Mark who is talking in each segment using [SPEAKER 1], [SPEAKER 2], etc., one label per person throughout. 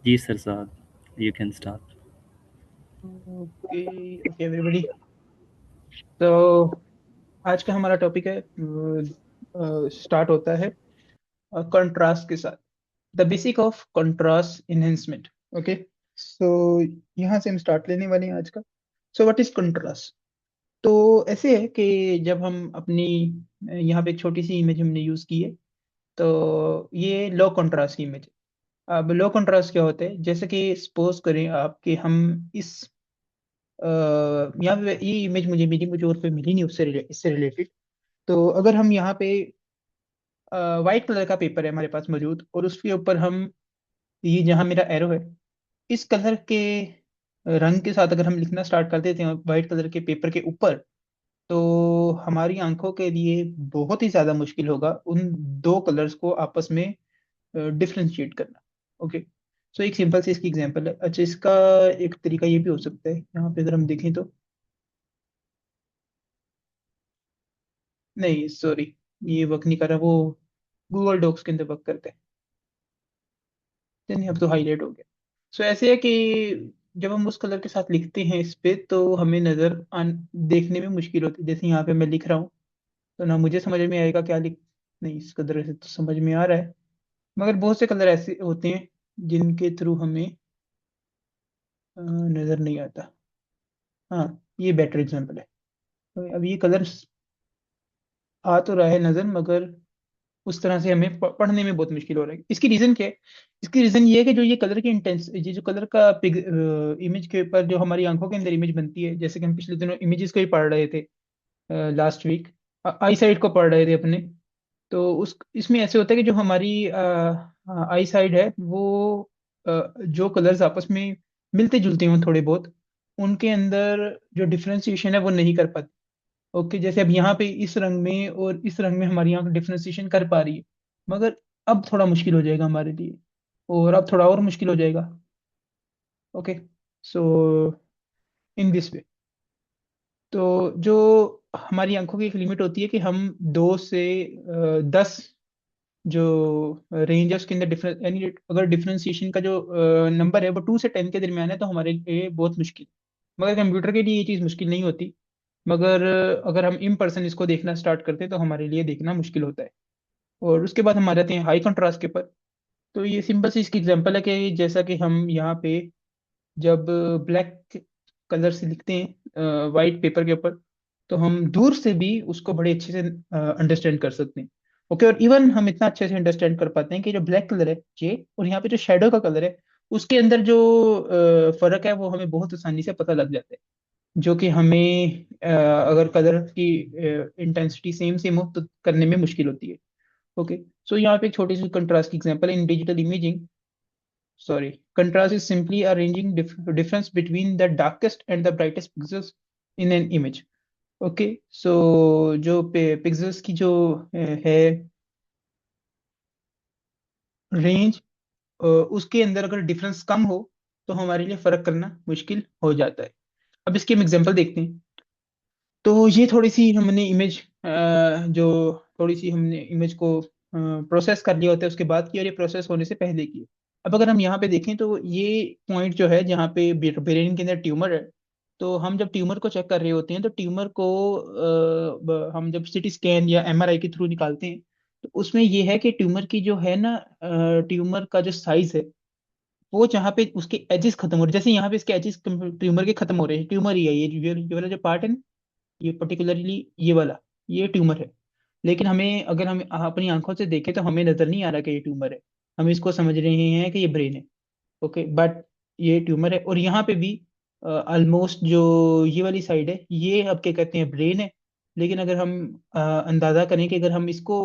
[SPEAKER 1] जी सरसाद, you can start.
[SPEAKER 2] Okay okay everybody. तो आज का हमारा टॉपिक है, स्टार्ट होता है कंट्रास्ट के साथ। The basic of contrast enhancement. Okay, so यहाँ से हम स्टार्ट लेने वाले हैं आज का। So what is contrast? तो ऐसे है कि जब हम अपनी यहाँ पे एक छोटी सी इमेज हमने यूज की है, तो ये लो कंट्रास्ट की इमेज है। अब लो कंट्रास्ट क्या होता है? जैसे कि सपोज करें आप कि हम इस यहाँ पे ये इमेज मुझे और पे मिली नहीं इससे रिलेटेड। तो अगर हम यहाँ पे वाइट कलर का पेपर है हमारे पास मौजूद, और उसके ऊपर हम ये जहाँ मेरा एरो है, इस कलर के रंग के साथ अगर हम लिखना स्टार्ट कर देते हैं वाइट कलर के पेपर के ऊपर, तो हमारी आंखों के लिए बहुत ही ज्यादा मुश्किल होगा उन दो कलर्स को आपस में डिफ्रेंशिएट करना। ओके, सो एक सिंपल सी इसकी एग्जांपल है। अच्छा, इसका एक तरीका ये भी हो सकता है, यहाँ पे अगर हम देखें तो, नहीं सॉरी, ये वर्क नहीं कर रहा, वो गूगल डॉक्स के अंदर वर्क करता है। नहीं, अब तो हाईलाइट हो गया। सो ऐसे है कि जब हम उस कलर के साथ लिखते हैं इस पे, तो हमें देखने में मुश्किल होती है। जैसे यहाँ पे मैं लिख रहा हूँ, तो ना मुझे समझ में आएगा क्या लिख, नहीं इस कलर से तो समझ में आ रहा है, मगर बहुत से कलर ऐसे होते हैं जिनके थ्रू हमें नजर नहीं आता। हाँ, ये बेटर एग्जांपल है। तो अब ये कलर आ तो रहा है नजर, मगर उस तरह से हमें पढ़ने में बहुत मुश्किल हो रहा है। इसकी रीजन क्या है? इसकी रीजन ये है कि जो ये कलर की इंटेंस ये जो कलर का इमेज के ऊपर जो हमारी आंखों के अंदर इमेज बनती है, जैसे कि हम पिछले दिनों इमेजेस को ही पढ़ रहे थे, लास्ट वीक आई साइड को पढ़ रहे थे अपने। तो उस इसमें ऐसे होता है कि जो हमारी आई साइड है वो जो कलर्स आपस में मिलते जुलते हों थोड़े बहुत, उनके अंदर जो डिफ्रेंसिएशन है वो नहीं कर पाते। ओके, जैसे अब यहाँ पे इस रंग में और इस रंग में हमारी आंख डिफ्रेंसिएशन कर पा रही है, मगर अब थोड़ा मुश्किल हो जाएगा हमारे लिए, और अब थोड़ा और मुश्किल हो जाएगा। Okay, so in this way, तो जो हमारी आंखों की एक लिमिट होती है कि हम 2 से 10 जो रेंज है उसके अंदर डिफरेंस, यानी अगर डिफरेंशिएशन का जो नंबर है वो 2 से 10 के दरमियान है, तो हमारे लिए बहुत मुश्किल। मगर कंप्यूटर के लिए ये चीज़ मुश्किल नहीं होती। मगर अगर हम इन पर्सन इसको देखना स्टार्ट करते हैं तो हमारे लिए देखना मुश्किल होता है। और उसके बाद हम आ जाते हैं हाई कंट्रास्ट के ऊपर। तो ये सिंपल सी इसकी एग्जांपल है कि जैसा कि हम यहाँ पे जब ब्लैक कलर से लिखते हैं वाइट पेपर के ऊपर, तो हम दूर से भी उसको बड़े अच्छे से अंडरस्टैंड कर सकते हैं। ओके, और इवन हम इतना अच्छे से अंडरस्टैंड कर पाते हैं कि जो ब्लैक कलर है ये, और यहाँ पे जो शेडो का कलर है, उसके अंदर जो फर्क है वो हमें बहुत आसानी से पता लग जाता है। जो कि हमें अगर कलर की इंटेंसिटी सेम सेम हो तो करने में मुश्किल होती है। ओके, सो यहाँ पे एक छोटी सी कंट्रास्ट की example in digital imaging. Sorry, contrast is simply arranging difference between the darkest and the brightest pixels in an image. Okay, so जो पिक्सेल्स की जो है रेंज, उसके अंदर अगर डिफरेंस कम हो तो हमारे लिए फर्क करना मुश्किल हो जाता है। अब इसकी हम एग्जांपल देखते हैं। तो ये थोड़ी सी हमने इमेज जो थोड़ी सी हमने इमेज को प्रोसेस कर लिया होता है उसके बाद की, और ये प्रोसेस होने से पहले की। अब अगर हम यहाँ पे देखें तो ये पॉइंट जो है जहाँ पे ब्रेन के अंदर ट्यूमर है, तो हम जब ट्यूमर को चेक कर रहे होते हैं तो ट्यूमर को हम जब सीटी स्कैन या एमआरआई के थ्रू निकालते हैं, तो उसमें ये है कि ट्यूमर की जो है ना, ट्यूमर का जो साइज है वो जहाँ पे उसके एजेस खत्म हो रहे हैं, जैसे यहाँ पे इसके एजेस ट्यूमर के खत्म हो रहे हैं, ट्यूमर ही है ये वाला जो पार्ट है ना, ये पर्टिकुलरली ये वाला, ये ट्यूमर है। लेकिन हमें अगर हम अपनी आंखों से देखें तो हमें नजर नहीं आ रहा कि ये ट्यूमर है। हम इसको समझ रहे हैं कि ये ब्रेन है। ओके, बट ये ट्यूमर है। और यहाँ पे भी ऑलमोस्ट जो ये वाली साइड है ये अब क्या कहते हैं, ब्रेन है। लेकिन अगर हम अंदाजा करें कि अगर हम इसको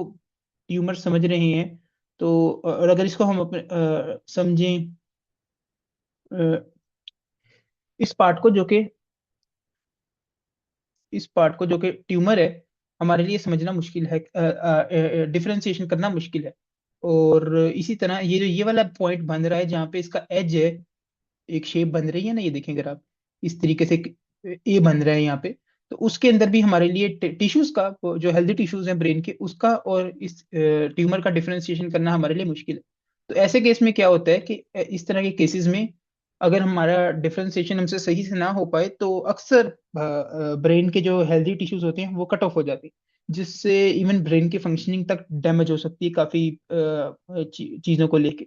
[SPEAKER 2] ट्यूमर समझ रहे हैं, तो और अगर इसको हम अपने समझें, अ, इस पार्ट को जो कि इस पार्ट को जो कि ट्यूमर है, हमारे लिए समझना मुश्किल है, डिफरेंशिएशन करना मुश्किल है। और इसी तरह ये जो ये वाला पॉइंट बन रहा है जहाँ पे इसका एज है, एक शेप बन रही है ना, ये देखें अगर आप इस तरीके से ए बन रहा है यहाँ पे, तो उसके अंदर भी हमारे लिए टिश्यूज का, वो जो हेल्दी टिश्यूज हैं ब्रेन के, उसका और इस ट्यूमर का डिफरेंशिएशन करना हमारे लिए मुश्किल है। तो ऐसे केस में क्या होता है कि इस तरह के केसेस में अगर हमारा डिफरेंशिएशन हमसे सही से ना हो पाए तो अक्सर ब्रेन के जो हेल्दी टिश्यूज होते हैं वो कट ऑफ हो जाते हैं, जिससे इवन ब्रेन की फंक्शनिंग तक डैमेज हो सकती है काफी चीजों को लेके।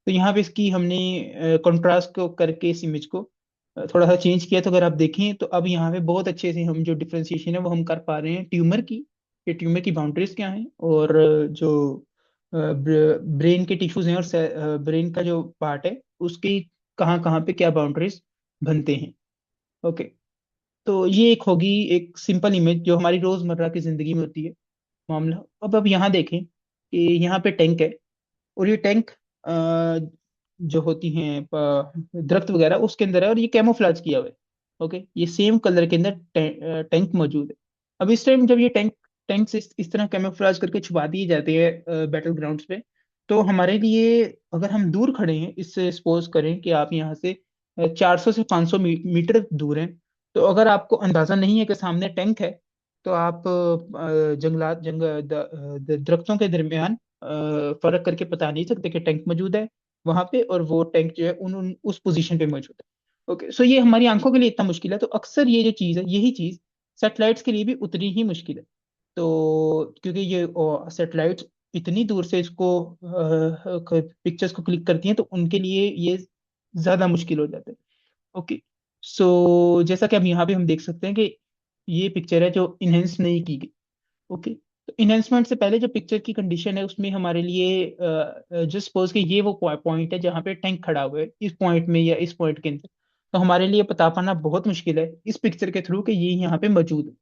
[SPEAKER 2] तो यहाँ पे इसकी हमने कंट्रास्ट को करके इस इमेज को थोड़ा सा चेंज किया। तो अगर आप देखें तो अब यहाँ पे बहुत अच्छे से हम जो डिफरेंशिएशन है वो हम कर पा रहे हैं ट्यूमर की, कि ट्यूमर की बाउंड्रीज क्या हैं, और जो ब्रेन के टिश्यूज हैं और ब्रेन का जो पार्ट है उसकी कहाँ कहाँ पे क्या बाउंड्रीज बनते हैं। ओके। तो ये एक होगी एक सिंपल इमेज जो हमारी रोजमर्रा की जिंदगी में होती है मामला। अब यहाँ देखें कि यहाँ पे टैंक है, और ये टैंक जो होती हैं दरख्त वगैरह उसके अंदर है, और ये कैमोफ्लेज किया हुआ है। ओके, ये सेम कलर के अंदर टैंक मौजूद है। अब इस टाइम जब ये टैंक से इस तरह कैमोफ्लेज करके छुपा दिए जाते हैं बैटल ग्राउंड्स पे, तो हमारे लिए अगर हम दूर खड़े हैं, इससे सपोज करें कि आप यहाँ से 400 से 500 मीटर दूर हैं, तो अगर आपको अंदाजा नहीं है कि सामने टैंक है, तो आप जंगलात दरख्तों के दरमियान फर्क करके बता नहीं सकते कि टैंक मौजूद है वहां पे, और वो टैंक जो है उस पोजीशन पे मौजूद है। ओके, सो ये हमारी आंखों के लिए इतना मुश्किल है, तो अक्सर ये जो चीज़ है यही चीज़ सैटेलाइट्स के लिए भी उतनी ही मुश्किल है। तो क्योंकि ये सैटेलाइट्स इतनी दूर से इसको पिक्चर्स को क्लिक करती हैं, तो उनके लिए ये ज्यादा मुश्किल हो जाता है। ओके। सो जैसा कि अब यहाँ पे हम देख सकते हैं कि ये पिक्चर है जो इनहेंस नहीं की गई। ओके। तो इनहेंसमेंट से पहले जो पिक्चर की कंडीशन है उसमें हमारे लिए जस्ट सपोज कि ये वो पॉइंट है जहाँ पे टैंक खड़ा हुआ है, इस पॉइंट में या इस पॉइंट के अंदर, तो हमारे लिए बता पाना बहुत मुश्किल है इस पिक्चर के थ्रू कि ये यहाँ पे मौजूद है।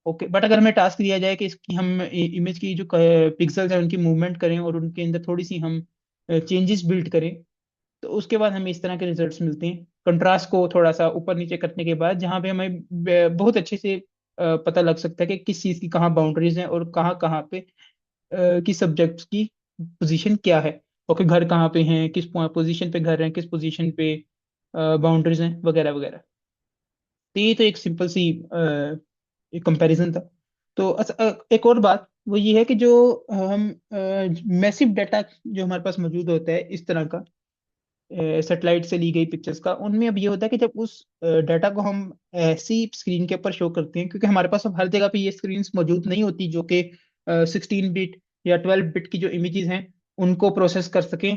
[SPEAKER 2] ओके, बट अगर हमें टास्क दिया जाए कि इसकी हम इमेज की जो पिक्सल्स हैं उनकी मूवमेंट करें और उनके अंदर थोड़ी सी हम चेंजेस बिल्ड करें, तो उसके बाद हमें इस तरह के रिजल्ट्स मिलते हैं। कंट्रास्ट को थोड़ा सा ऊपर नीचे करने के बाद जहाँ पे हमें बहुत अच्छे से पता लग सकता है कि किस चीज़ की कहाँ बाउंड्रीज हैं और कहाँ कहाँ पे किस सब्जेक्ट्स की पोजीशन क्या है। ओके, घर कहाँ पे हैं, किस पोजीशन पे घर हैं, किस पोजीशन पे बाउंड्रीज हैं, वगैरह वगैरह। तो ये तो एक सिंपल सी एक कंपैरिजन था। तो एक और बात वो ये है कि जो हम मैसिव डाटा जो हमारे पास मौजूद होता है इस तरह का सेटेलाइट से ली गई पिक्चर्स का, उनमें अब ये होता है कि जब उस डाटा को हम ऐसी स्क्रीन के ऊपर शो करते हैं, क्योंकि हमारे पास अब हर जगह पे ये स्क्रीन्स मौजूद नहीं होती जो कि 16 बिट या 12 बिट की जो इमेजेस हैं उनको प्रोसेस कर सकें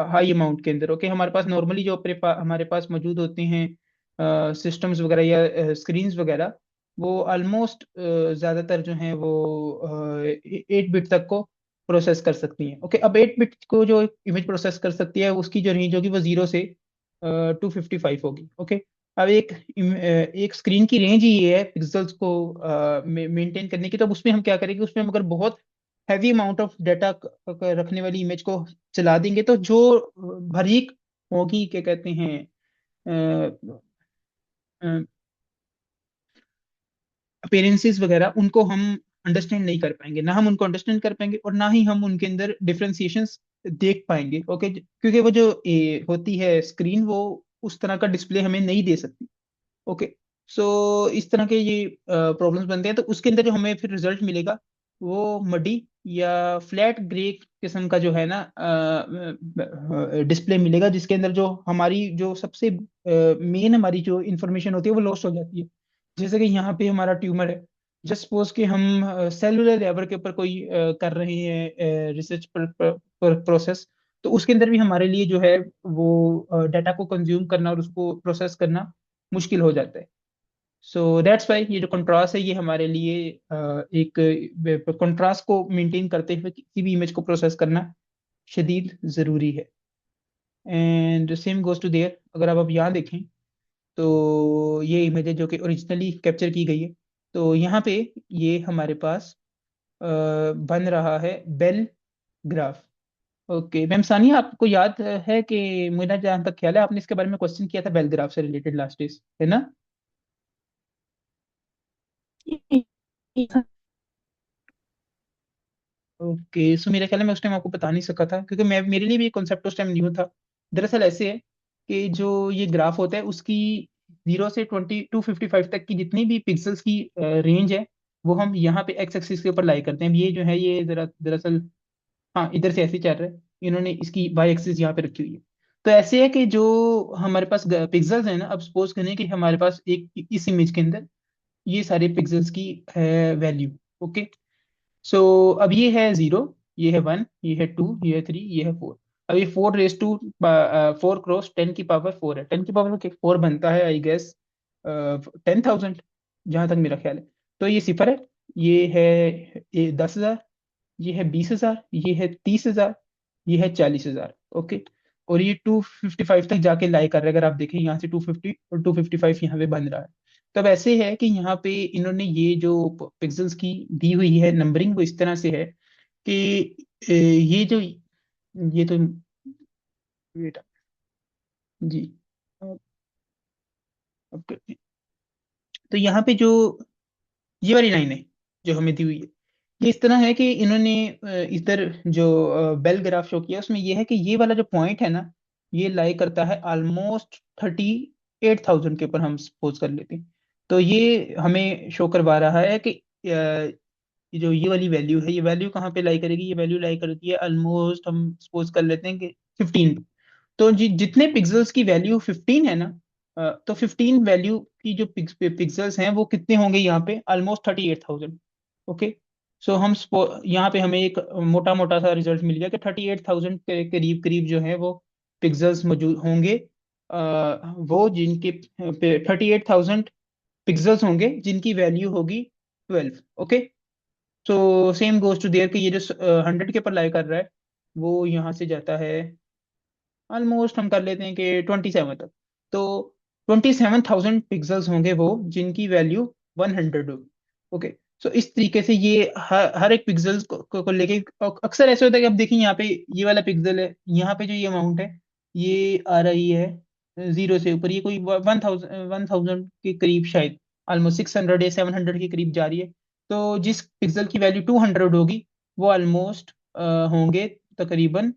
[SPEAKER 2] हाई अमाउंट के अंदर। ओके, हमारे पास नॉर्मली जो हमारे पास मौजूद होते हैं सिस्टम्स वगैरह या स्क्रीन्स वगैरह, वो ऑलमोस्ट ज़्यादातर जो हैं वो 8 बिट तक को प्रोसेस कर सकती हैं। ओके, अब 8 बिट को जो इमेज प्रोसेस कर सकती है उसकी जो रेंज होगी वो 0 से 255 होगी। ओके। अब एक स्क्रीन की रेंज ही ये है पिक्सल्स को मेंटेन करने की, तो अब उसमें हम क्या करेंगे, उसमें हम अगर बहुत हैवी अमाउंट ऑफ डाटा रखने वाली इमेज को चला देंगे तो जो बारीक होगी, क्या कहते हैं, अपीयरेंसेस वगैरह, उनको हम अंडरस्टैंड नहीं कर पाएंगे, ना हम उनको अंडरस्टैंड कर पाएंगे और ना ही हम उनके अंदर डिफरेंशिएशंस देख पाएंगे। ओके, क्योंकि वो जो होती है स्क्रीन, वो उस तरह का डिस्प्ले हमें नहीं दे सकती। ओके। सो इस तरह के ये प्रॉब्लम्स बनते हैं, तो उसके अंदर जो हमें फिर रिजल्ट मिलेगा वो मडी या फ्लैट ग्रे किस्म का जो है ना डिस्प्ले मिलेगा, जिसके अंदर जो हमारी जो सबसे मेन हमारी जो इंफॉर्मेशन होती है वो लॉस्ट हो जाती है। जैसे कि यहाँ पे हमारा ट्यूमर है, जस्ट सपोज कि हम सेलुलर लेवल के ऊपर कोई कर रहे हैं रिसर्च प्रोसेस, तो उसके अंदर भी हमारे लिए जो है वो डाटा को कंज्यूम करना और उसको प्रोसेस करना मुश्किल हो जाता है। सो दैट्स वाई ये जो कंट्रास्ट है ये हमारे लिए एक कंट्रास्ट को मेंटेन करते हुए किसी भी इमेज को प्रोसेस करना शदीद ज़रूरी है। And same goes to there, अगर आप अब यहाँ देखें तो ये इमेज है जो कि ओरिजिनली कैप्चर की गई है। तो यहाँ पे ये हमारे पास बन रहा है bell graph. Okay ma'am Sania, आपको याद है कि मेरा जहाँ तक ख्याल है आपने इसके बारे में क्वेश्चन किया था बेल ग्राफ से रिलेटेड लास्ट डेज, है ना? ओके, सो मेरे ख्याल में उस टाइम आपको बता नहीं सका था क्योंकि मैं मेरे लिए भी ये कॉन्सेप्ट उस टाइम न्यू था। दरअसल ऐसे है कि जो ये ग्राफ होता है उसकी 0 से 255 तक की जितनी भी पिक्सल्स की रेंज है वो हम यहाँ पे एक्स एक्सिस के ऊपर लाई करते हैं। अब ये जो है ये जरा दरअसल, हाँ इधर से ऐसे ही चल रहा है। इन्होंने इसकी वाई एक्सिस यहाँ पे रखी हुई है। तो ऐसे है कि जो हमारे पास पिक्सल्स है ना, अब सपोज करें कि हमारे पास एक इस इमेज के अंदर ये सारे पिक्सल्स की है वैल्यू। ओके, सो अब ये है 0, ये है 1, ये है 2, ये है 3, ये है 4। अब ये 4 रेस टू 4 क्रॉस 10 की पावर 4 है। 10 की पावर 4 बनता है आई गेस 10,000, जहां तक मेरा ख्याल है। तो ये सिफर है, ये है 10,000, ये है 20,000, ये है 30,000, ये है 40,000। ओके, और ये 255 तक जाके लाई कर रहा है। अगर आप देखें यहाँ से 250 और 255 यहाँ पे बन रहा है। तब ऐसे है कि यहाँ पे इन्होंने ये जो पिक्सल्स की दी हुई है नंबरिंग वो इस तरह से है कि ये जो ये तो वेट जी, अब- तो यहाँ पे जो ये वाली लाइन है जो हमें दी हुई है, ये इस तरह है कि इन्होंने इधर जो बेल ग्राफ शो किया उसमें ये है कि ये वाला जो पॉइंट है ना, ये लाई करता है ऑलमोस्ट 38,000 के ऊपर, हम सपोज कर लेते हैं। तो ये हमें शो करवा रहा है कि जो ये वाली वैल्यू है, ये वैल्यू कहाँ पे लाई करेगी, ये वैल्यू लाई करती है ऑलमोस्ट, हम सपोज कर लेते हैं कि 15। तो जितने पिक्सल्स की वैल्यू 15 है ना, तो 15 वैल्यू की जो पिक्सल्स हैं वो कितने होंगे यहाँ पे, ऑलमोस्ट 38,000। ओके, सो यहाँ पे हमें एक मोटा मोटा सा रिजल्ट मिल गया कि 38,000 के करीब करीब जो है वो पिक्सल्स मौजूद होंगे। वो जिनके 38,000 पिक्सल्स होंगे जिनकी वैल्यू होगी 12। Okay, so same goes to there कि ये जो 100 के ऊपर लाई कर रहा है वो यहाँ से जाता है ऑलमोस्ट, हम कर लेते हैं कि 27 तक। तो 27,000 पिक्सल्स होंगे वो जिनकी वैल्यू 100 होगी। ओके, सो इस तरीके से ये हर एक पिक्सल को लेके अक्सर ऐसे होता है कि अब देखिए यहाँ पे ये वाला पिक्सल है, यहाँ पे जो ये अमाउंट है ये आ रही है 0 से ऊपर, ये कोई 1,000 के करीब शायद, ऑलमोस्ट 600 या 700 के करीब जा रही है। तो जिस पिक्सल की वैल्यू 200 होगी वो ऑलमोस्ट होंगे तकरीबन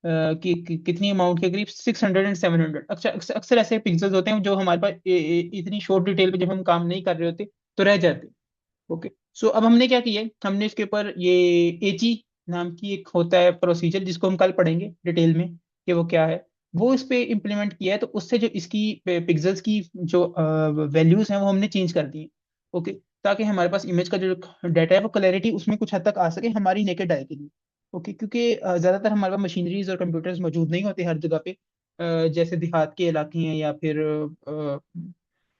[SPEAKER 2] कितनी अमाउंट के करीब 600 एंड 700। अक्सर अक्सर अक्सर ऐसे पिक्सल्स होते हैं जो हमारे पास इतनी शॉर्ट डिटेल पे जब हम काम नहीं कर रहे होते तो रह जाते हैं। ओके, सो अब हमने क्या किया है, हमने इसके ऊपर ये एची नाम की एक होता है प्रोसीजर जिसको हम कल पढ़ेंगे डिटेल में कि वो क्या है, वो इस पे इम्प्लीमेंट किया है। तो उससे जो इसकी पिक्सल्स की जो वैल्यूज हैं वो हमने चेंज कर दी है। ओके, ताकि हमारे पास इमेज का जो डाटा है वो क्लैरिटी उसमें कुछ हद तक आ सके हमारी नेकेड आई के लिए। ओके, क्योंकि ज्यादातर हमारे पास मशीनरीज और कंप्यूटर्स मौजूद नहीं होते हर जगह पे, जैसे देहात के इलाके हैं या फिर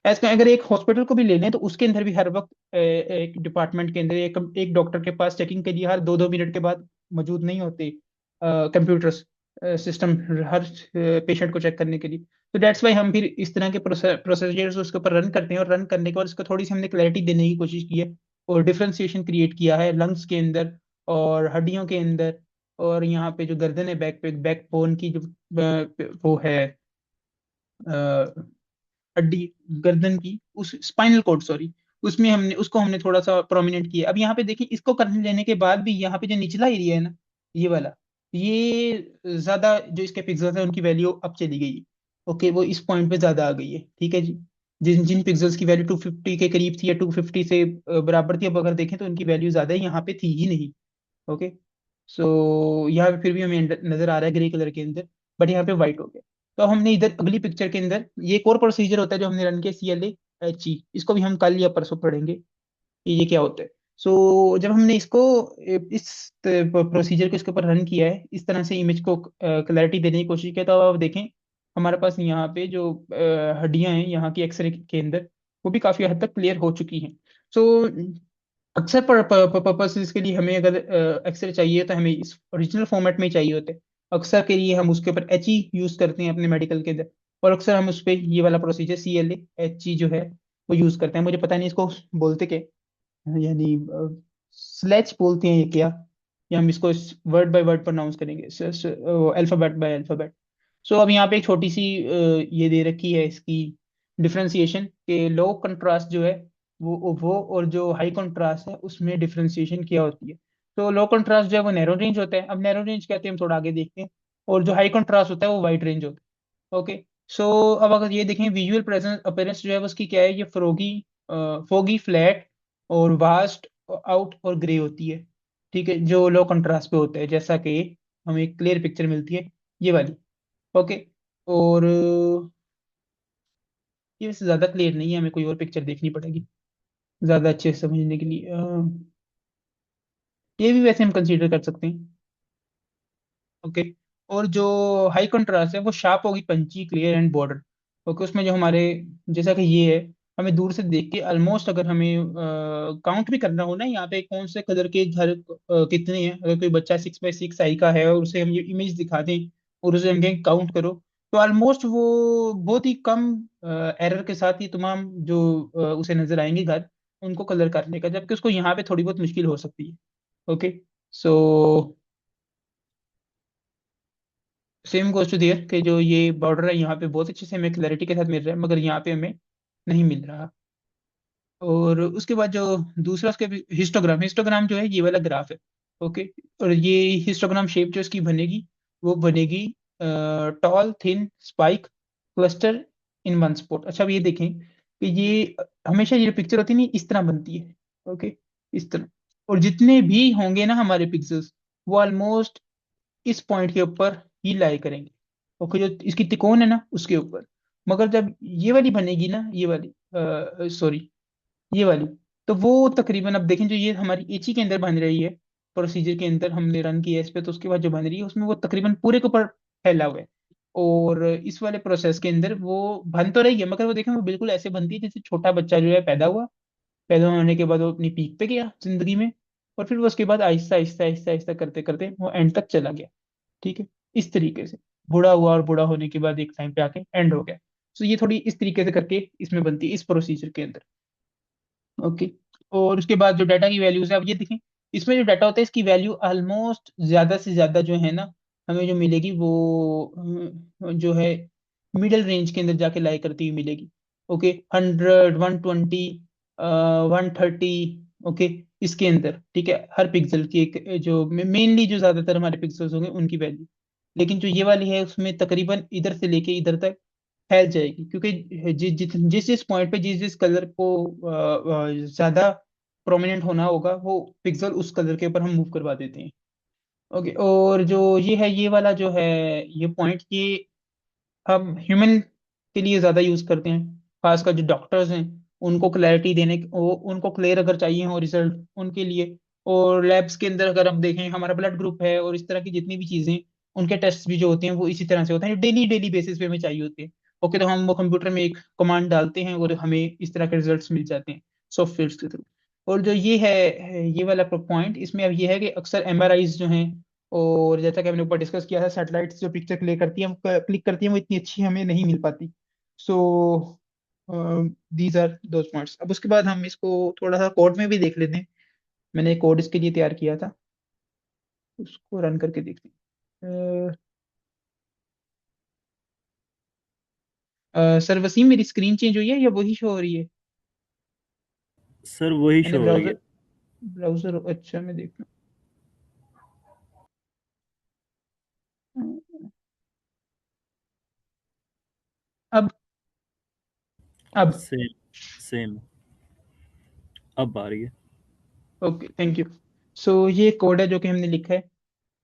[SPEAKER 2] ऐसा अगर एक हॉस्पिटल को भी ले लें तो उसके अंदर भी हर वक्त एक डिपार्टमेंट के अंदर एक डॉक्टर के पास चेकिंग के लिए हर 2-2 मिनट के बाद मौजूद नहीं होते कंप्यूटर्स सिस्टम हर पेशेंट को चेक करने के लिए। तो डेट्स वाई हम फिर इस तरह के प्रोसीजर्स उसके ऊपर रन करते हैं, और रन करने के बाद उसको थोड़ी सी हमने क्लैरिटी देने की कोशिश की है और डिफ्रेंसिएशन क्रिएट किया है लंग्स के अंदर और हड्डियों के अंदर। और यहाँ पे जो गर्दन है, बैक बोन की जो वो है हड्डी गर्दन की, उस स्पाइनल कोड सॉरी, उसमें हमने उसको हमने थोड़ा सा प्रोमिनेंट किया। अब यहाँ पे देखिए इसको करने लेने के बाद भी यहाँ पे जो निचला एरिया है ना, ये वाला, ये ज्यादा जो इसके पिक्सल्स है उनकी वैल्यू अब चली गई है। ओके, वो इस पॉइंट पे ज्यादा आ गई है। ठीक है जी, जिन जिन पिक्सल्स की वैल्यू 250 के करीब थी या 250 से बराबर थी, अब अगर देखें तो उनकी वैल्यू ज्यादा है, यहाँ पे थी ही नहीं। ओके, सो यहाँ पे फिर भी हमें नजर आ रहा है ग्रे कलर के अंदर, बट यहाँ पे व्हाइट हो गया। तो अब हमने इधर अगली पिक्चर के अंदर ये एक और प्रोसीजर होता है जो हमने रन किया, CLAHE, इसको भी हम कल या परसों पढ़ेंगे कि ये क्या होता है। सो जब हमने इसको इस प्रोसीजर को इसके ऊपर रन किया है, इस तरह से इमेज को क्लैरिटी देने की कोशिश किया, तो अब देखें हमारे पास यहाँ पे जो हड्डियां हैं यहाँ की एक्सरे के अंदर वो भी काफी हद तक क्लियर हो चुकी हैं। सो अक्सर पर्पसेस के लिए हमें अगर एक्सरे चाहिए तो हमें इस ओरिजिनल फॉर्मेट में ही चाहिए होते हैं। अक्सर के लिए हम उसके ऊपर HE यूज करते हैं अपने मेडिकल के अंदर, और अक्सर हम उस पर ये वाला प्रोसीजर CLAHE जो है वो यूज करते हैं। मुझे पता नहीं इसको बोलते क्या, यानी स्लेच बोलते हैं ये क्या, या हम इसको वर्ड बाय वर्ड प्रोनाउंस करेंगे, अल्फाबेट बाय अल्फाबेट। सो अब यहाँ पे एक छोटी सी ये दे रखी है इसकी डिफरेंशिएशन के लो कंट्रास्ट जो है वो और जो हाई कंट्रास्ट है उसमें डिफरेंशिएशन क्या होती है। तो लो कंट्रास्ट जो है वो नैरो रेंज होता है, अब नैरो रेंज कहते हैं हम थोड़ा आगे देखते हैं, और जो हाई कंट्रास्ट होता है वो वाइड रेंज होता है। ओके, सो अब अगर ये देखें विजुअल प्रेजेंस अपीयरेंस जो है वो उसकी क्या है, ये फोगी फ्लैट और वास्ट आउट और ग्रे होती है। ठीक है, जो लो कंट्रास्ट पे होता है, जैसा कि हमें क्लियर पिक्चर मिलती है, ये वाली। ओके। और ये वैसे ज़्यादा क्लियर नहीं है, हमें कोई और पिक्चर देखनी पड़ेगी ज़्यादा अच्छे से समझने के लिए। ये भी वैसे हम कंसीडर कर सकते हैं। ओके। और जो हाई कंट्रास्ट है वो शार्प होगी, पंची, क्लियर एंड बॉर्डर। ओके। उसमें जो हमारे, जैसा कि ये है, हमें दूर से देख के ऑलमोस्ट, अगर हमें काउंट भी करना हो ना यहाँ पे कौन से कलर के घर कितने हैं, अगर कोई बच्चा 6x6 आई का है और उसे हम ये इमेज दिखा दें और उसे हम कहें काउंट करो, तो ऑलमोस्ट वो बहुत ही कम एरर के साथ ही तमाम जो उसे नजर आएंगे घर, उनको कलर करने का, जबकि उसको यहाँ पे थोड़ी बहुत मुश्किल हो सकती है। Okay. So same goes to there कि जो ये बॉर्डर है यहाँ पे बहुत अच्छे से हमें क्लैरिटी के साथ मिल रहा है, मगर यहाँ पे हमें नहीं मिल रहा। और उसके बाद जो दूसरा उसके हिस्टोग्राम, हिस्टोग्राम जो है ये वाला ग्राफ है। ओके। और ये हिस्टोग्राम शेप जो इसकी बनेगी, वो बनेगी tall thin spike cluster in one spot. अच्छा, अब ये देखें कि ये हमेशा ये पिक्चर होती है ना, इस तरह बनती है। ओके। इस तरह। और जितने भी होंगे ना हमारे पिक्सल्स, वो ऑलमोस्ट इस पॉइंट के ऊपर ही लाई करेंगे। ओके। जो इसकी तिकोन है ना उसके ऊपर। मगर जब ये वाली बनेगी ना, ये वाली, सॉरी, ये वाली, तो वो तकरीबन, अब देखें जो ये हमारी एची के अंदर बन रही है, प्रोसीजर के अंदर हमने रन किया है इस पे, तो उसके बाद जो बन रही है उसमें वो तकरीबन पूरे के ऊपर फैला हुआ है। और इस वाले प्रोसेस के अंदर वो बन तो रही है, मगर वो देखें वो बिल्कुल ऐसे बनती है जैसे छोटा बच्चा जो है पैदा हुआ, पैदा होने के बाद वो अपनी पीक पे गया जिंदगी में, और फिर वो उसके बाद आहिस्ता आहिस्ता आहिस्ता आहिस्ता करते करते वो एंड तक चला गया। ठीक है। इस तरीके से बूढ़ा हुआ, और बूढ़ा होने के बाद एक टाइम पे आके एंड हो गया। तो ये थोड़ी इस तरीके से करके इसमें बनती है इस प्रोसीजर के अंदर। ओके। और उसके बाद जो डाटा की वैल्यूज है, अब ये देखें, इसमें जो डाटा होता है इसकी वैल्यू ऑलमोस्ट ज्यादा से ज्यादा जो है ना, हमें जो मिलेगी वो जो है मिडिल रेंज के अंदर जाके लाई करती हुई मिलेगी। ओके। 100, 120, 130। ओके। इसके अंदर, ठीक है, हर पिक्सल की एक जो मेनली जो ज्यादातर हमारे पिक्सल्स होंगे उनकी वैल्यू। लेकिन जो ये वाली है उसमें तकरीबन इधर से लेके इधर तक फैल जाएगी, क्योंकि जिस जिस पॉइंट पे जिस जिस कलर को ज्यादा प्रोमिनेंट होना होगा, वो पिक्सल उस कलर के ऊपर हम मूव करवा देते हैं। ओके। और जो ये है, ये वाला जो है, ये पॉइंट, ये हम ह्यूमन के लिए ज्यादा यूज करते हैं, खासकर जो डॉक्टर्स हैं उनको क्लैरिटी देने, उनको क्लियर अगर चाहिए हो रिजल्ट उनके लिए। और लैब्स के अंदर अगर हम देखें, हमारा ब्लड ग्रुप है और इस तरह की जितनी भी चीजें, उनके टेस्ट भी जो होते हैं वो इसी तरह से होते हैं, डेली डेली बेसिस पे हमें चाहिए होते हैं। ओके। तो हम वो कंप्यूटर में एक कमांड डालते हैं और हमें इस तरह के रिजल्ट्स मिल जाते हैं सॉफ्टवेयर के थ्रू। और जो ये है, ये वाला पॉइंट, इसमें अब ये है कि अक्सर एमआरआईज जो हैं, और जैसा कि हमने ऊपर डिस्कस किया था, सैटेलाइट्स जो पिक्चर क्लिक करती हैं वो इतनी अच्छी हमें नहीं मिल पाती। So these are those points. अब उसके बाद हम इसको थोड़ा सा कोड में भी देख लेते हैं। मैंने एक कोड इसके लिए तैयार किया था, उसको रन करके देखते हैं। सर वसीम, मेरी स्क्रीन चेंज हुई है या वही शो हो रही है?
[SPEAKER 1] सर वही
[SPEAKER 2] मैंने
[SPEAKER 1] शो हो रही है।
[SPEAKER 2] ब्राउजर ब्राउजर अच्छा, मैं देखता हूँ अब
[SPEAKER 1] सेम सेम अब आ रही है।
[SPEAKER 2] Okay, thank you. सो ये कोड है जो कि हमने लिखा है।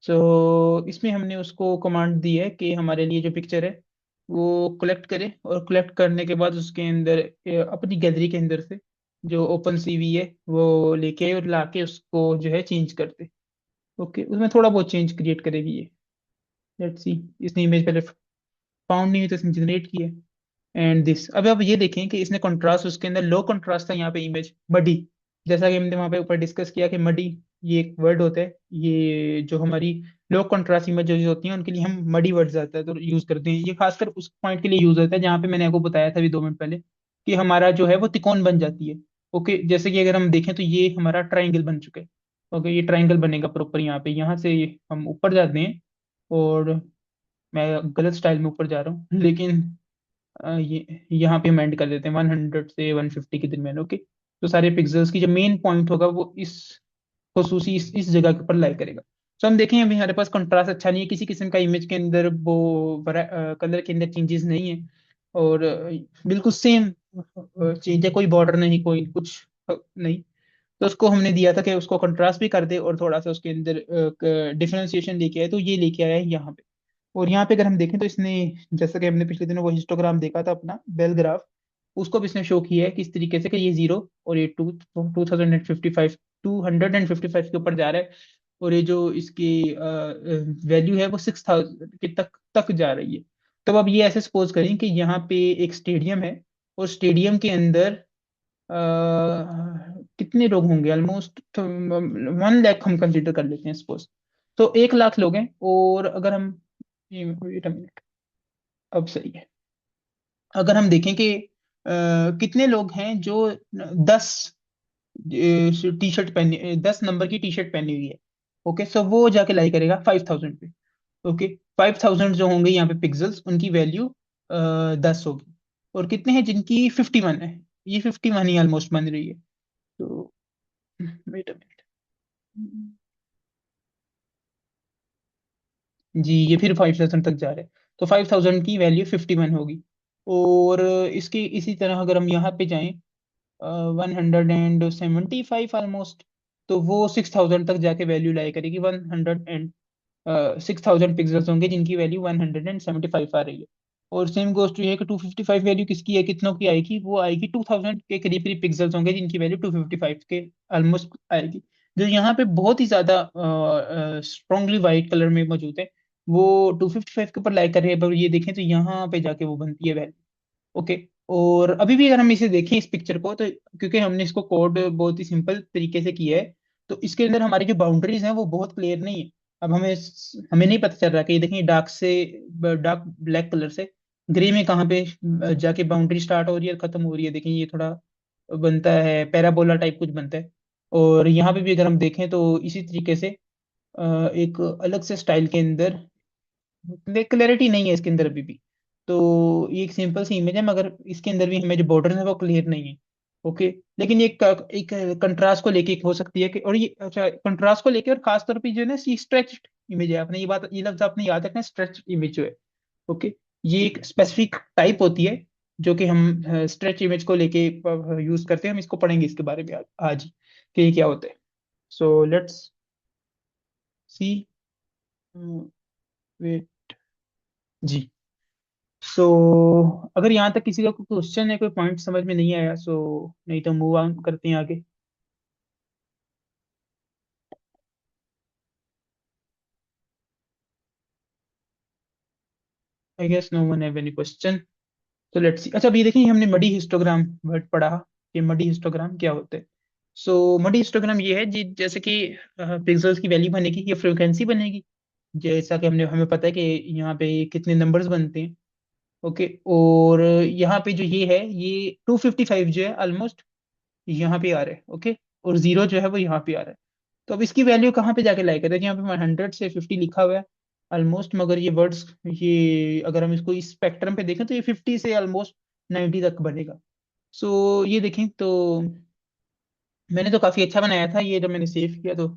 [SPEAKER 2] सो इसमें हमने उसको कमांड दी है कि हमारे लिए जो पिक्चर है वो कलेक्ट करे, और कलेक्ट करने के बाद उसके अंदर अपनी गैलरी के अंदर से जो ओपन सीवी है वो लेके आए और लाके उसको जो है चेंज कर दे। ओके। उसमें थोड़ा बहुत चेंज क्रिएट करेगी ये। लेट्स सी, इसने इमेज पहले फाउंड नहीं हुई तो इसने जनरेट की है। एंड दिस, अब आप ये देखें कि इसने कंट्रास्ट, उसके अंदर लो कंट्रास्ट था यहाँ पे इमेज मडी, जैसा कि हमने वहाँ पे ऊपर डिस्कस किया कि मडी ये एक वर्ड होता है, ये जो हमारी लो कंट्रास्ट इमेजेस होती हैं उनके लिए हम मडी वर्ड्स आता है तो यूज करते हैं। ये खासकर उस पॉइंट के लिए यूज होता है जहाँ पे मैंने आपको बताया था अभी 2 मिनट पहले कि हमारा जो है वो तिकोन बन जाती है। ओके। जैसे कि अगर हम देखें तो ये हमारा ट्राइंगल बन चुका है। ओके। ये ट्राइंगल बनेगा प्रॉपर यहाँ पे, यहाँ से हम ऊपर जाते हैं, और मैं गलत स्टाइल में ऊपर जा रहा हूँ, लेकिन ये यहाँ पे हम एंड कर देते हैं 100 से 150 के दरमियान। ओके। तो सारे पिक्सल्स की जो मेन पॉइंट होगा वो इस खसूसी इस जगह के ऊपर लाई करेगा। तो हम देखें अभी हमारे पास कंट्रास्ट अच्छा नहीं है, किसी किस्म का इमेज के अंदर वो कलर के अंदर चेंजेस नहीं है, और बिल्कुल सेम चेंज है, कोई बॉर्डर नहीं, कोई कुछ नहीं। तो उसको हमने दिया था कि उसको कंट्रास्ट भी कर दे और थोड़ा सा उसके अंदर डिफरेंशिएशन लेके आए, तो ये लेके आया है यहाँ पे। और यहाँ पे अगर हम देखें तो इसने, जैसा कि हमने पिछले दिनों वो हिस्टोग्राम देखा था अपना बेल ग्राफ, उसको भी इसने शो किया है किस तरीके से कि ये जीरो और ये 2055, 255 के ऊपर जा रहा है। और ये जो इसकी वैल्यू है वो 6000 के तक तक जा रही है। तो अब ये ऐसे सपोज करें कि यहाँ पे एक स्टेडियम है, और स्टेडियम के अंदर कितने लोग होंगे, ऑलमोस्ट 1 लाख हम कंसिडर कर लेते हैं सपोज। तो 1 लाख लोग हैं, और अगर हम, वेट अ मिनट, अब सही है। अगर हम देखें कि कितने लोग हैं जो 10 टी शर्ट पहनी, 10 नंबर की टी शर्ट पहनी हुई है, ओके, सो वो जाके लाई करेगा 5000 पे। ओके, 5000 जो होंगे यहाँ पे पिक्सल्स, उनकी वैल्यू 10 होगी। और कितने हैं जिनकी 51 है, ये 51 ही ऑलमोस्ट बन रही है। तो वेट अ मिनट, जी ये फिर 5000 तक जा रहा है। तो 5000 की वैल्यू 51 होगी। और इसकी इसी तरह अगर हम यहाँ पे जाएं, 175 ऑलमोस्ट, तो वो 6000 तक जाके वैल्यू लाई करेगी। 6000 पिक्सल्स होंगे जिनकी वैल्यू 175 आ रही है। और सेम गोस टू ये कि 255 वैल्यू किसकी है, कितनों की आएगी, वो आएगी 2000 के करीब करीब पिक्सल्स होंगे जिनकी वैल्यू 255 के ऑलमोस्ट आएगी। जो यहाँ पे बहुत ही ज्यादा स्ट्रांगली वाइट कलर में मौजूद है, वो 255 के ऊपर लाइक कर रहे हैं, पर ये देखें तो यहाँ पे जाके वो बनती है वैल्यू। ओके। और अभी भी अगर हम इसे देखें इस पिक्चर को, तो क्योंकि हमने इसको कोड बहुत ही सिंपल तरीके से किया है, तो इसके अंदर हमारी जो बाउंड्रीज हैं वो बहुत क्लियर नहीं है। अब हमें नहीं पता चल रहा कि ये देखिए डार्क से, डार्क ब्लैक कलर से ग्रे में कहाँ पे जाके बाउंड्री स्टार्ट हो रही है, खत्म हो रही है। देखिए ये थोड़ा बनता है पैराबोला टाइप कुछ बनता है। और यहाँ पे भी अगर हम देखें तो इसी तरीके से एक अलग से स्टाइल के अंदर क्लैरिटी नहीं है इसके अंदर अभी भी। तो ये एक सिंपल सी इमेज है, मगर इसके अंदर भी हमें जो बॉर्डर है वो क्लियर नहीं है। ओके। लेकिन ये एक कंट्रास्ट को लेके हो सकती है कि, और ये अच्छा कंट्रास्ट को लेके, और खास तौर पे जो है ना, स्ट्रेच्ड इमेज है। आपने ये बात, ये लफ्ज आपने याद रखना, स्ट्रेच इमेज जो है। ओके। ये एक स्पेसिफिक टाइप होती है जो कि हम स्ट्रेच इमेज को लेके यूज करते हैं। हम इसको पढ़ेंगे इसके बारे में आज ही कि ये क्या होता है। सो लेट्स सी, वेट, जी। सो अगर यहाँ तक किसी का कोई क्वेश्चन है, कोई पॉइंट समझ में नहीं आया, सो नहीं तो मूव ऑन करते हैं आगे। I guess no one have any question. तो लेट्स सी। अच्छा अभी देखिए हमने मडी हिस्टोग्राम वर्ड पढ़ा कि मडी हिस्टोग्राम क्या होता है। सो मडी हिस्टोग्राम ये है जी, जैसे कि पिक्सल्स की वैल्यू बनेगी, ये फ्रिक्वेंसी बनेगी। जैसा कि हमें पता है कि यहाँ पे कितने नंबर्स बनते हैं। ओके। और यहाँ पे जो ये है, ये 255 जो है ऑलमोस्ट यहाँ पे आ रहा है। ओके। और जीरो जो है वो यहाँ पे आ रहा है। तो अब इसकी वैल्यू कहाँ पे जाके लाई करते हैं, यहाँ पे 100 से 50 लिखा हुआ है ऑलमोस्ट, मगर ये वर्ड्स, ये अगर हम इसको इस स्पेक्ट्रम पे देखें तो ये 50 से ऑलमोस्ट 90 तक बनेगा। सो ये देखें तो मैंने तो काफी अच्छा बनाया था ये, जब मैंने सेव किया तो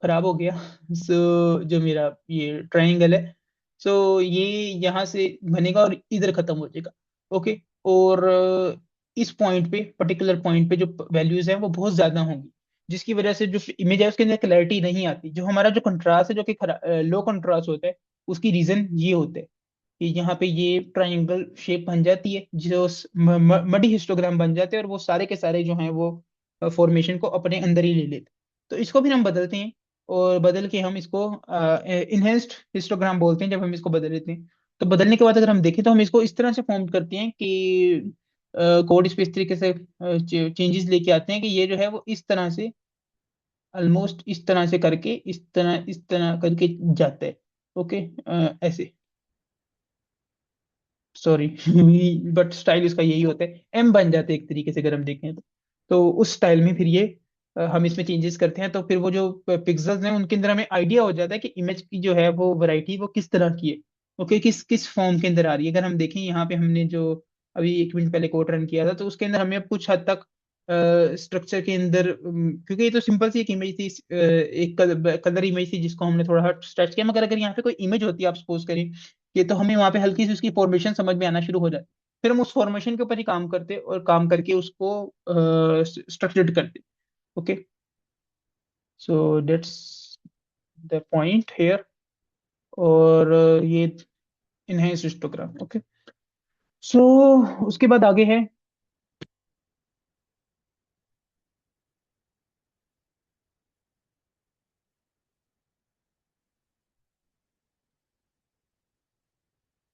[SPEAKER 2] खराब हो गया। सो जो मेरा ये ट्रायंगल है, सो ये यहाँ से बनेगा और इधर खत्म हो जाएगा। ओके। और इस पॉइंट पे, पर्टिकुलर पॉइंट पे जो वैल्यूज हैं वो बहुत ज्यादा होंगी, जिसकी वजह से जो इमेज है उसके अंदर क्लैरिटी नहीं आती। जो हमारा जो कंट्रास्ट है, जो कि लो कंट्रास्ट होता है, उसकी रीजन ये होता है कि यहाँ पे ये ट्रायंगल शेप बन जाती है, जो मडी हिस्टोग्राम बन जाते हैं, और वो सारे के सारे जो हैं वो फॉर्मेशन को अपने अंदर ही ले लेते हैं। तो इसको फिर हम बदलते हैं, और बदल के हम इसको इनहेंस्ड हिस्टोग्राम बोलते हैं जब हम इसको बदल लेते हैं। तो बदलने के बाद अगर हम देखें तो हम इसको इस तरह से फॉर्म करते हैं कि कोड इस पे इस तरीके से चेंजेस लेके आते हैं कि ये जो है वो इस तरह से, ऑलमोस्ट इस तरह से करके, इस तरह करके जाता है। ओके। ऐसे, सॉरी बट स्टाइल इसका यही होता है, एम बन जाते हैं एक तरीके से अगर हम देखें तो उस स्टाइल में फिर ये हम इसमें चेंजेस करते हैं, तो फिर वो जो पिक्सल्स हैं उनके अंदर हमें आइडिया हो जाता है कि इमेज की जो है वो वैरायटी वो किस तरह की है। ओके, किस किस फॉर्म के अंदर आ रही है। अगर हम देखें यहाँ पे हमने जो अभी 1 मिनट पहले कोड रन किया था, तो उसके अंदर हमें अब कुछ हद तक स्ट्रक्चर के अंदर क्योंकि ये तो सिंपल सी एक इमेज थी, एक कलर इमेज थी जिसको हमने थोड़ा स्ट्रेच किया, मगर अगर यहाँ पे कोई इमेज होती है, आप सपोज करें कि, तो हमें वहां पे हल्की सी उसकी फॉर्मेशन समझ में आना शुरू हो जाती। फिर हम उस फॉर्मेशन के ऊपर ही काम करते और काम करके उसको स्ट्रक्चर्ड करते। Okay, so that's the point here. और ये इनहेंस हिस्टोग्राम। ओके, सो उसके बाद आगे है।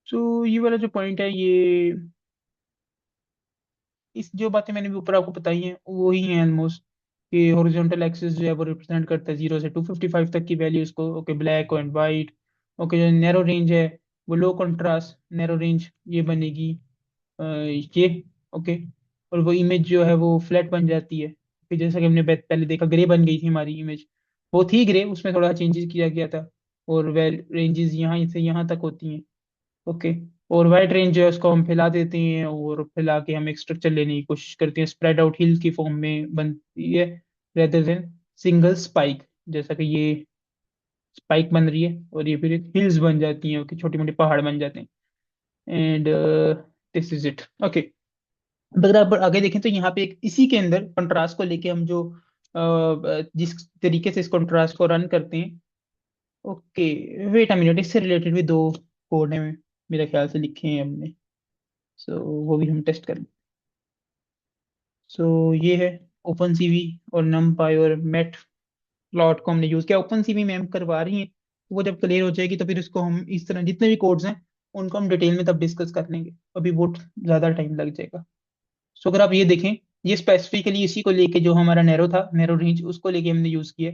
[SPEAKER 2] सो ये वाला जो पॉइंट है, ये इस जो बातें मैंने भी ऊपर आपको बताई हैं वो ही हैं ऑलमोस्ट। कि हॉरिजॉन्टल एक्सिस जो है वो रिप्रेजेंट करता है 0 से 255 तक की वैल्यूज को। Okay, black and white. Okay, जो नैरो रेंज है वो लो कंट्रास्ट नैरो रेंज ये बनेगी। ये। ओके, और वो इमेज जो है वो फ्लैट बन जाती है। फिर जैसा कि हमने पहले देखा, ग्रे बन गई थी हमारी इमेज। वो थी ग्रे, उसमें थोड़ा चेंजेस किया गया था। और वेल रेंजेस यहाँ से यहाँ तक होती हैं। ओके, और वाइड रेंज जो है उसको हम फैला देते हैं, और फैला के हम एक स्ट्रक्चर लेने की कोशिश करते हैं, स्प्रेड आउट हिल की फॉर्म में बनती है, रेदर देन सिंगल स्पाइक। जैसा कि ये स्पाइक बन रही है और ये फिर हिल्स बन जाती हैं, ओके, छोटे मोटे पहाड़ बन जाते हैं। And this is it. Okay, अब अगर आप आगे देखें तो यहाँ पे एक इसी के अंदर कंट्रास्ट को लेके हम जो जिस तरीके से इस कंट्रास्ट को रन करते हैं। ओके, वेट अ मिनट, इससे रिलेटेड भी दो कोड है मेरे ख्याल से लिखे हैं हमने। सो वो भी हम टेस्ट कर। सो ये है ओपन सीवी और नमपाई और मैट प्लॉट को हमने यूज किया। ओपन सीवी मैम करवा रही है, वो जब क्लियर हो जाएगी तो फिर इसको हम इस तरह जितने भी कोड्स हैं उनको हम डिटेल में तब डिस्कस कर लेंगे। अभी बहुत ज्यादा टाइम लग जाएगा। सो अगर आप ये देखें, ये स्पेसिफिकली इसी को लेके जो हमारा नैरो था, नैरो रेंज, उसको लेके हमने यूज किया।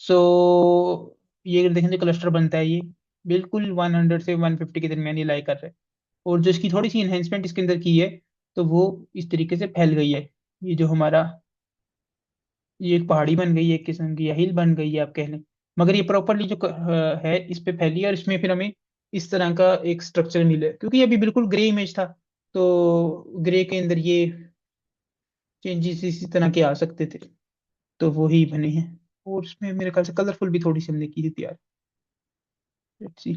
[SPEAKER 2] सो ये अगर देखें जो क्लस्टर बनता है, ये बिल्कुल 100 से 150 के दरमियान ये लाई कर रहा है। और जो इसकी थोड़ी सी इन्हेंसमेंट इसके अंदर की है, तो वो इस तरीके से फैल गई है। ये जो हमारा ये एक पहाड़ी बन गई है एक किस्म की, या हिल बन गई है आप कह लें। मगर ये प्रॉपरली जो है इस पे फैली है, और इसमें फिर हमें इस तरह का एक स्ट्रक्चर मिला है। क्योंकि ये अभी बिल्कुल ग्रे इमेज था, तो ग्रे के अंदर ये चेंजेस इसी तरह के आ सकते थे, तो वो ही बने हैं। और इसमें मेरे ख्याल से कलरफुल भी थोड़ी सी हमने की थी यार। Let's see.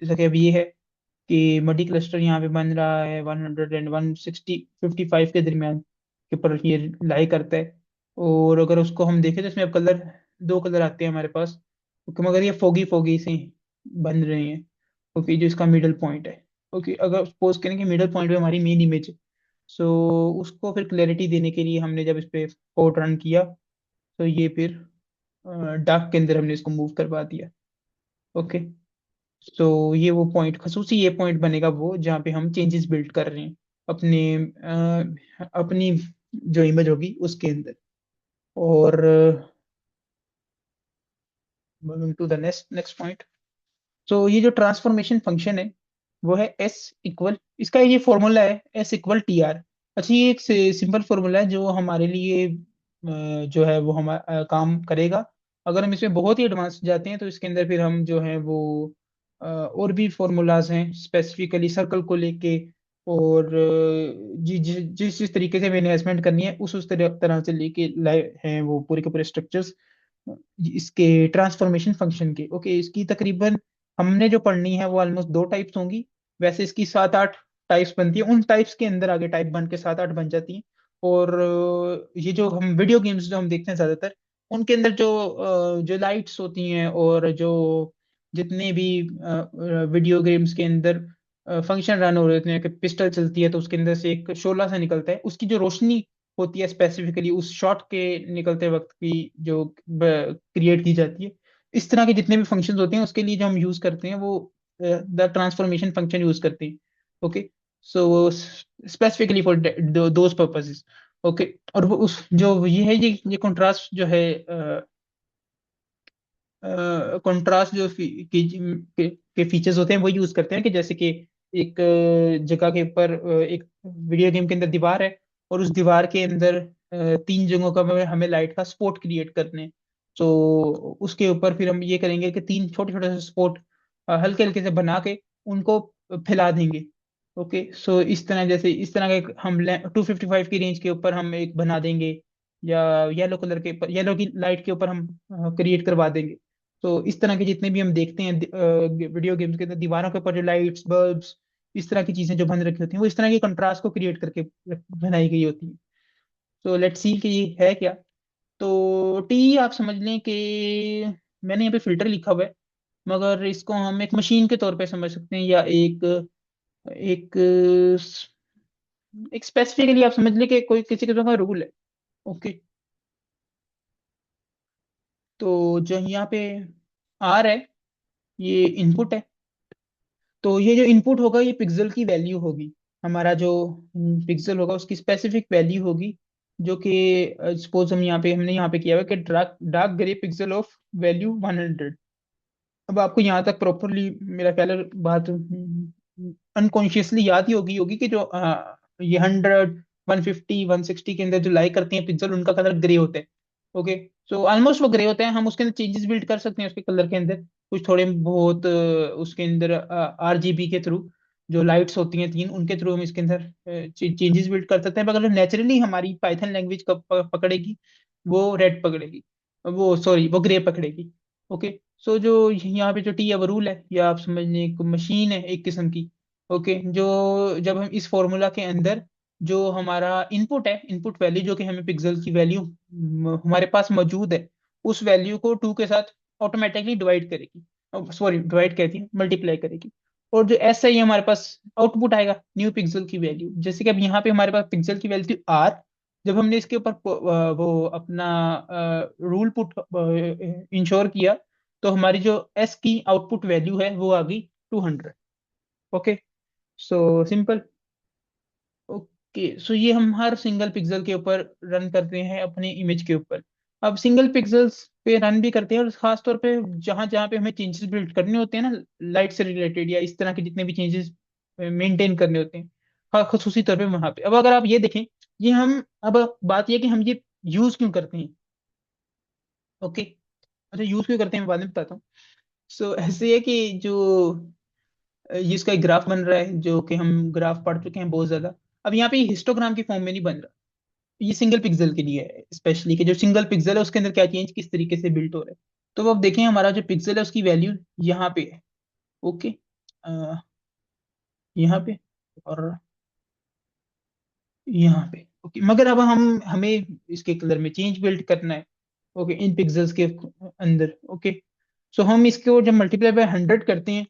[SPEAKER 2] जैसा कि अब ये है कि मल्टी क्लस्टर यहाँ पे बन रहा है 100 एंड 160 55 के दरमियान के ऊपर ये लाई करता है। और अगर उसको हम देखें तो इसमें अब कलर, दो कलर आते हैं हमारे पास, क्योंकि मगर ये फोगी फोगी से बन रहे हैं। ओके, जो इसका मिडल पॉइंट है। ओके, अगर सपोज करें कि मिडल पॉइंट पे हमारी मेन इमेज है, सो उसको फिर क्लैरिटी देने के लिए हमने जब इस पे कोड रन किया, तो ये फिर डार्क के अंदर हमने इसको मूव करवा दिया। ओके, तो ये वो पॉइंट, खसूसी ये पॉइंट बनेगा वो जहाँ पे हम चेंजेस बिल्ड कर रहे हैं अपने अपनी जो इमेज होगी उसके अंदर। और moving to the next next point. तो ये जो ट्रांसफॉर्मेशन फंक्शन है वो है एस इक्वल, इसका ये फॉर्मूला है S = TR। अच्छा, ये एक सिंपल फॉर्मूला है जो हमारे लिए जो है वो हम काम करेगा। अगर हम इसमें बहुत ही एडवांस जाते हैं तो इसके अंदर फिर हम जो है वो और भी फॉर्मूलाज हैं स्पेसिफिकली सर्कल को लेके। और जिस जिस तरीके से मैंने एनालाइजमेंट करनी है उस तरह से लेके लाए हैं वो पूरे के पूरे स्ट्रक्चर्स इसके ट्रांसफॉर्मेशन फंक्शन के। ओके, इसकी तकरीबन हमने जो पढ़नी है वो ऑलमोस्ट दो टाइप्स होंगी। वैसे इसकी 7 8 टाइप्स बनती है, उन टाइप्स के अंदर आगे टाइप बन के 7 8 बन जाती हैं। और ये जो हम वीडियो गेम्स जो हम देखते हैं ज्यादातर, उनके अंदर जो जो लाइट्स होती हैं और जो जितने भी वीडियो गेम्स के अंदर फंक्शन रन हो रहे होते हैं कि पिस्टल चलती है तो उसके अंदर से एक शोला सा निकलता है, उसकी जो रोशनी होती है स्पेसिफिकली उस शॉट के निकलते वक्त की जो क्रिएट की जाती है। इस तरह के जितने भी फंक्शंस होते हैं उसके लिए जो हम यूज करते हैं वो द ट्रांसफॉर्मेशन फंक्शन यूज करते हैं। Okay, so specifically for those purposes. Okay, और वो उस जो ये है ये कंट्रास्ट जो है, कंट्रास्ट जो के फीचर्स होते हैं वो यूज करते हैं कि जैसे कि एक जगह के ऊपर एक वीडियो गेम के अंदर दीवार है, और उस दीवार के अंदर 3 जगहों का हमें हमें लाइट का स्पॉट क्रिएट करने हैं। तो उसके ऊपर फिर हम ये करेंगे कि 3 छोटे छोटे से स्पॉट हल्के हल्के से बना के उनको फैला देंगे। ओके, सो इस तरह, जैसे इस तरह का हम 255 की रेंज के ऊपर हम एक बना देंगे, या येलो कलर के ऊपर, येलो की लाइट के ऊपर हम क्रिएट करवा देंगे। तो इस तरह के जितने भी हम देखते हैं वीडियो गेम्स के अंदर दीवारों के ऊपर जो लाइट्स बल्ब्स इस तरह की चीजें जो बन रखी होती हैं वो इस तरह के कंट्रास्ट को क्रिएट करके बनाई गई होती है। तो लेट्स सी कि ये है क्या। तो टी आप समझ लें कि मैंने यहाँ पे फिल्टर लिखा हुआ है, मगर इसको हम एक मशीन के तौर पे समझ सकते हैं, या एक एक स्पेसिफिकली आप समझ लें कि कोई किसी किस्म का रूल है। ओके। तो जो यहाँ पे आर है, ये इनपुट है। तो ये जो इनपुट होगा ये पिक्सल की वैल्यू होगी। हमारा जो पिक्सल होगा उसकी स्पेसिफिक वैल्यू होगी, जो कि सपोज हमने यहाँ पे किया हुआ है कि dark dark grey pixel of value 100। अब आपको यहाँ तक प्रॉपरली मेरा ख्याल है बात अनकॉन्शियसली याद ही होगी कि जो ये 100 150 160 के अंदर जो लाई करते हैं पिक्सल, उनका कलर ग्रे होता है। ओके। सो ऑलमोस्ट वो ग्रे होते हैं, हम उसके अंदर चेंजेस बिल्ड कर सकते हैं उसके कलर के अंदर, कुछ थोड़े बहुत उसके अंदर आरजीबी के थ्रू, जो लाइट्स होती हैं तीन, उनके थ्रू हम इसके अंदर चेंजेस बिल्ड कर सकते हैं। मगर नेचुरली हमारी पाइथन लैंग्वेज कब पकड़ेगी, वो रेड पकड़ेगी, वो सॉरी वो ग्रे पकड़ेगी। ओके। सो जो यहाँ पे जो टी है वो रूल है, या आप समझ लें एक मशीन है एक किस्म की। ओके। जो जब हम इस फॉर्मूला के अंदर जो हमारा इनपुट है, इनपुट वैल्यू जो कि हमें पिक्सल की वैल्यू हमारे पास मौजूद है, उस वैल्यू को टू के साथ ऑटोमेटिकली डिवाइड करेगी, सॉरी डिवाइड कहती है, मल्टीप्लाई करेगी। और जो ऐसा ही हमारे पास आउटपुट आएगा न्यू पिक्सल की वैल्यू, जैसे कि अब यहाँ पे हमारे पास पिक्सल की वैल्यू आर, जब हमने इसके ऊपर वो अपना रूल पुट इंश्योर किया, तो हमारी जो एस की आउटपुट वैल्यू है वो आ गई 200। ओके। So simple. ओके। सो ये हम हर सिंगल पिक्सल के ऊपर रन करते हैं अपने इमेज के ऊपर। अब सिंगल पिक्सल्स पे रन भी करते हैं, और खास तौर पे जहाँ जहाँ पे हमें चेंजेस बिल्ड करने होते हैं ना, लाइट से रिलेटेड या इस तरह के जितने भी चेंजेस मेंटेन करने होते हैं, हाँ खसूसी तौर पे वहां पे। अब अगर आप ये देखें, ये हम अब बात ये कि हम ये यूज क्यों करते हैं। ओके। अच्छा, यूज क्यों करते हैं मैं बाद में बताता हूँ। सो ऐसे है कि जो ये इसका एक ग्राफ बन रहा है, जो कि हम ग्राफ पढ़ चुके हैं बहुत ज्यादा। अब यहाँ पे हिस्टोग्राम की फॉर्म में नहीं बन रहा, ये सिंगल पिक्सल के लिए है स्पेशली, कि जो सिंगल पिक्सल है उसके अंदर क्या चेंज किस तरीके से बिल्ट हो रहा है। तो अब देखें हमारा जो पिक्सल है उसकी वैल्यू यहाँ पे है। ओके। यहाँ पे और यहाँ पे। ओके। मगर अब हमें इसके कलर में चेंज बिल्ट करना है। ओके, इन पिक्सल्स के अंदर। ओके। सो हम इसको जब मल्टीप्लाई बाय 100 करते हैं,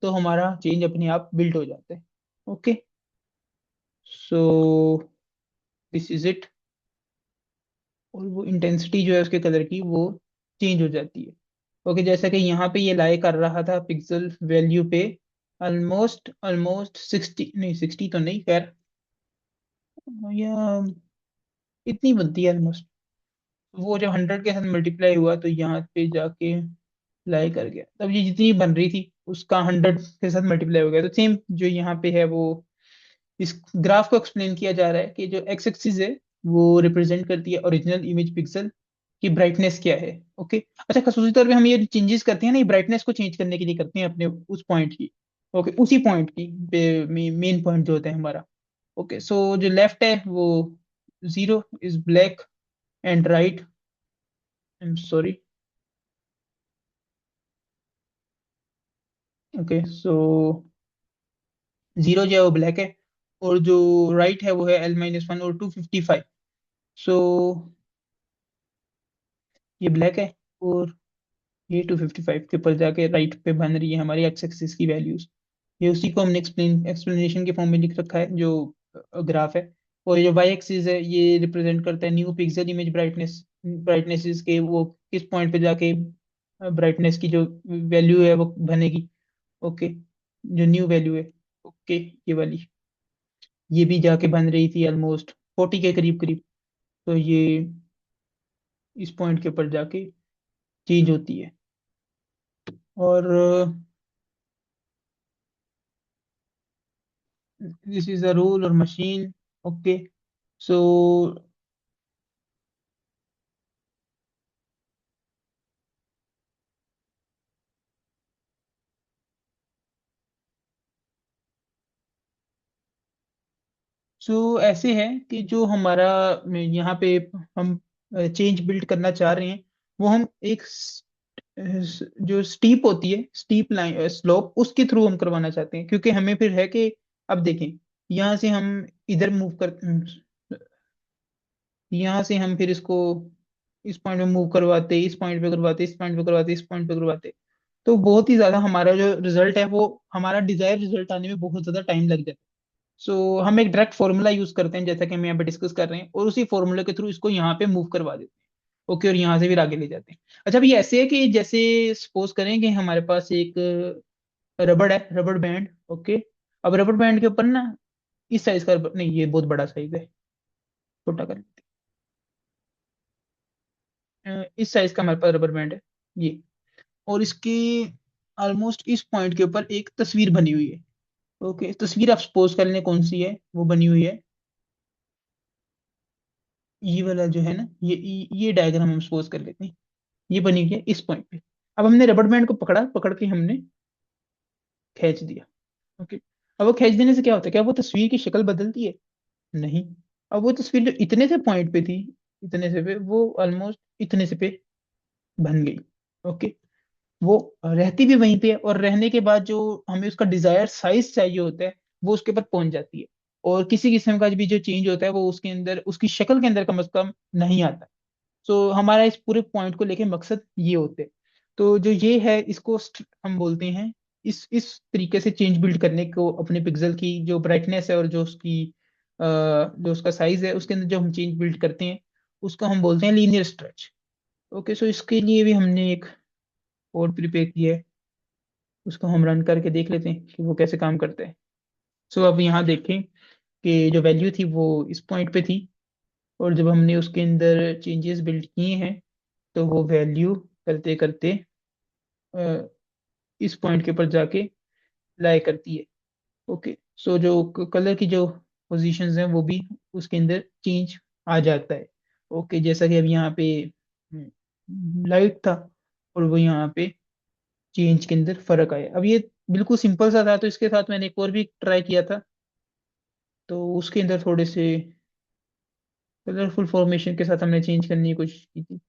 [SPEAKER 2] तो हमारा चेंज अपने आप बिल्ट हो जाता है। Okay. So this is it. और वो इंटेंसिटी जो है उसके कलर की वो चेंज हो जाती है। ओके। जैसा कि यहाँ पे ये लाई कर रहा था पिक्सल वैल्यू पे ऑलमोस्ट ऑलमोस्ट 60, नहीं 60 तो नहीं, खैर या इतनी बनती है ऑलमोस्ट। वो जब 100 के साथ मल्टीप्लाई हुआ तो यहाँ पे जाके लाई कर गया, तब ये जितनी बन रही थी उसका 100 के साथ मल्टीप्लाई हो गया। तो सेम जो यहाँ पे है वो इस ग्राफ को एक्सप्लेन किया जा रहा है कि जो एक्स एक्सिस है वो रिप्रेजेंट करती है ओरिजिनल इमेज पिक्सल की ब्राइटनेस क्या है। ओके। अच्छा, खसूसी तौर पे हम ये चेंजेस करते हैं ना, ये ब्राइटनेस को चेंज करने के लिए करते हैं अपने उस पॉइंट की। ओके, उसी पॉइंट की मेन पॉइंट जो होता है हमारा। ओके। सो जो लेफ्ट है वो 0 is black, and right, I am sorry. Okay. So 0 जो है वो ब्लैक है, और जो राइट है वो है L-1 और 255। सो ये ब्लैक है, और ये 255 के ऊपर जाके राइट पे बन रही है हमारी एक्स एक्सिस की वैल्यूज। ये उसी को हमने एक्सप्लेनेशन के फॉर्म में लिख रखा है जो ग्राफ है। और ये जो वाई एक्सिस है ये रिप्रेजेंट करता है न्यू पिक्सल इमेज ब्राइटनेस के वो किस पॉइंट पे जाके ब्राइटनेस की जो वैल्यू है वो बनेगी। ओके। जो न्यू वैल्यू है। ओके। ये वाली, ये भी जाके बन रही थी ऑलमोस्ट 40 के करीब करीब। तो ये इस पॉइंट के ऊपर जाके चेंज होती है। और दिस इज अ रूल और मशीन। ओके। सो सो ऐसे है कि जो हमारा यहाँ पे हम चेंज बिल्ड करना चाह रहे हैं, वो हम एक जो स्टीप होती है, स्टीप लाइन स्लोप, उसके थ्रू हम करवाना चाहते हैं, क्योंकि हमें फिर है कि अब देखें, यहाँ से हम इधर मूव कर यहाँ से हम फिर इसको इस पॉइंट पे मूव करवाते, इस पॉइंट पे करवाते, इस पॉइंट पे करवाते, इस पॉइंट पे करवाते, तो बहुत ही ज्यादा हमारा जो रिजल्ट है वो, हमारा डिजायर रिजल्ट आने में बहुत ज्यादा टाइम लग जाता है। सो हम एक डायरेक्ट फॉर्मूला यूज करते हैं, जैसा कि हम यहाँ पे डिस्कस कर रहे हैं, और उसी फॉर्मूले के थ्रू इसको यहाँ पे मूव करवा देते हैं। ओके, और यहाँ से फिर आगे ले जाते हैं। अच्छा, अभी ऐसे है कि जैसे सपोज करें कि हमारे पास एक रबड़ है, रबड़ बैंड। ओके, अब रबड़ बैंड के ऊपर ना इस साइज का नहीं, ये बहुत बड़ा साइज है, छोटा कर लेते हैं। इस साइज का हमारे पास रबड़ बैंड है ये, और इसके ऑलमोस्ट इस पॉइंट के ऊपर एक तस्वीर बनी हुई है। ओके, तस्वीर आप सपोज कर लें कौन सी है वो बनी हुई है, ये वाला जो है ना, ये डायग्राम हम सपोज कर लेते हैं, ये बनी हुई है इस पॉइंट पे। अब हमने रबड़ बैंड को पकड़ा, पकड़ के हमने खींच दिया। ओके, अब वो खींच देने से क्या होता है, क्या वो तस्वीर की शक्ल बदलती है? नहीं। अब वो तस्वीर जो इतने से पॉइंट पे थी, इतने से पे, वो ऑलमोस्ट इतने से पे बन गई। ओके, वो रहती भी वहीं पे है, और रहने के बाद जो हमें उसका डिजायर साइज चाहिए होता है वो उसके ऊपर पहुंच जाती है। और किसी किस्म का भी जो चेंज होता है वो उसके अंदर, उसकी शक्ल के अंदर कम से कम नहीं आता। सो हमारा इस पूरे पॉइंट को लेके मकसद ये होते हैं। तो जो ये है इसको हम बोलते हैं, इस तरीके से चेंज बिल्ड करने को, अपने पिक्सल की जो ब्राइटनेस है और जो उसकी जो उसका साइज है उसके अंदर जो हम चेंज बिल्ड करते हैं, उसको हम बोलते हैं लीनियर स्ट्रेच। ओके, सो इसके लिए भी हमने एक कोड प्रिपेयर किया है, उसको हम रन करके देख लेते हैं कि वो कैसे काम करता है। सो अब यहाँ देखें कि जो वैल्यू थी वो इस पॉइंट पे थी, और जब हमने उसके अंदर चेंजेस बिल्ड किए हैं तो वो वैल्यू करते करते अ, इस पॉइंट के ऊपर जाके लाई करती है। ओके, सो जो कलर की जो पोजीशंस हैं वो भी उसके अंदर चेंज आ जाता है। ओके, जैसा कि अब यहाँ पे लाइट था, और वो यहाँ पे चेंज के अंदर फर्क आया। अब ये बिल्कुल सिंपल सा था, तो इसके साथ मैंने एक और भी ट्राई किया था, तो उसके अंदर थोड़े से कलरफुल फॉर्मेशन के साथ हमने चेंज करने की कोशिश की थी।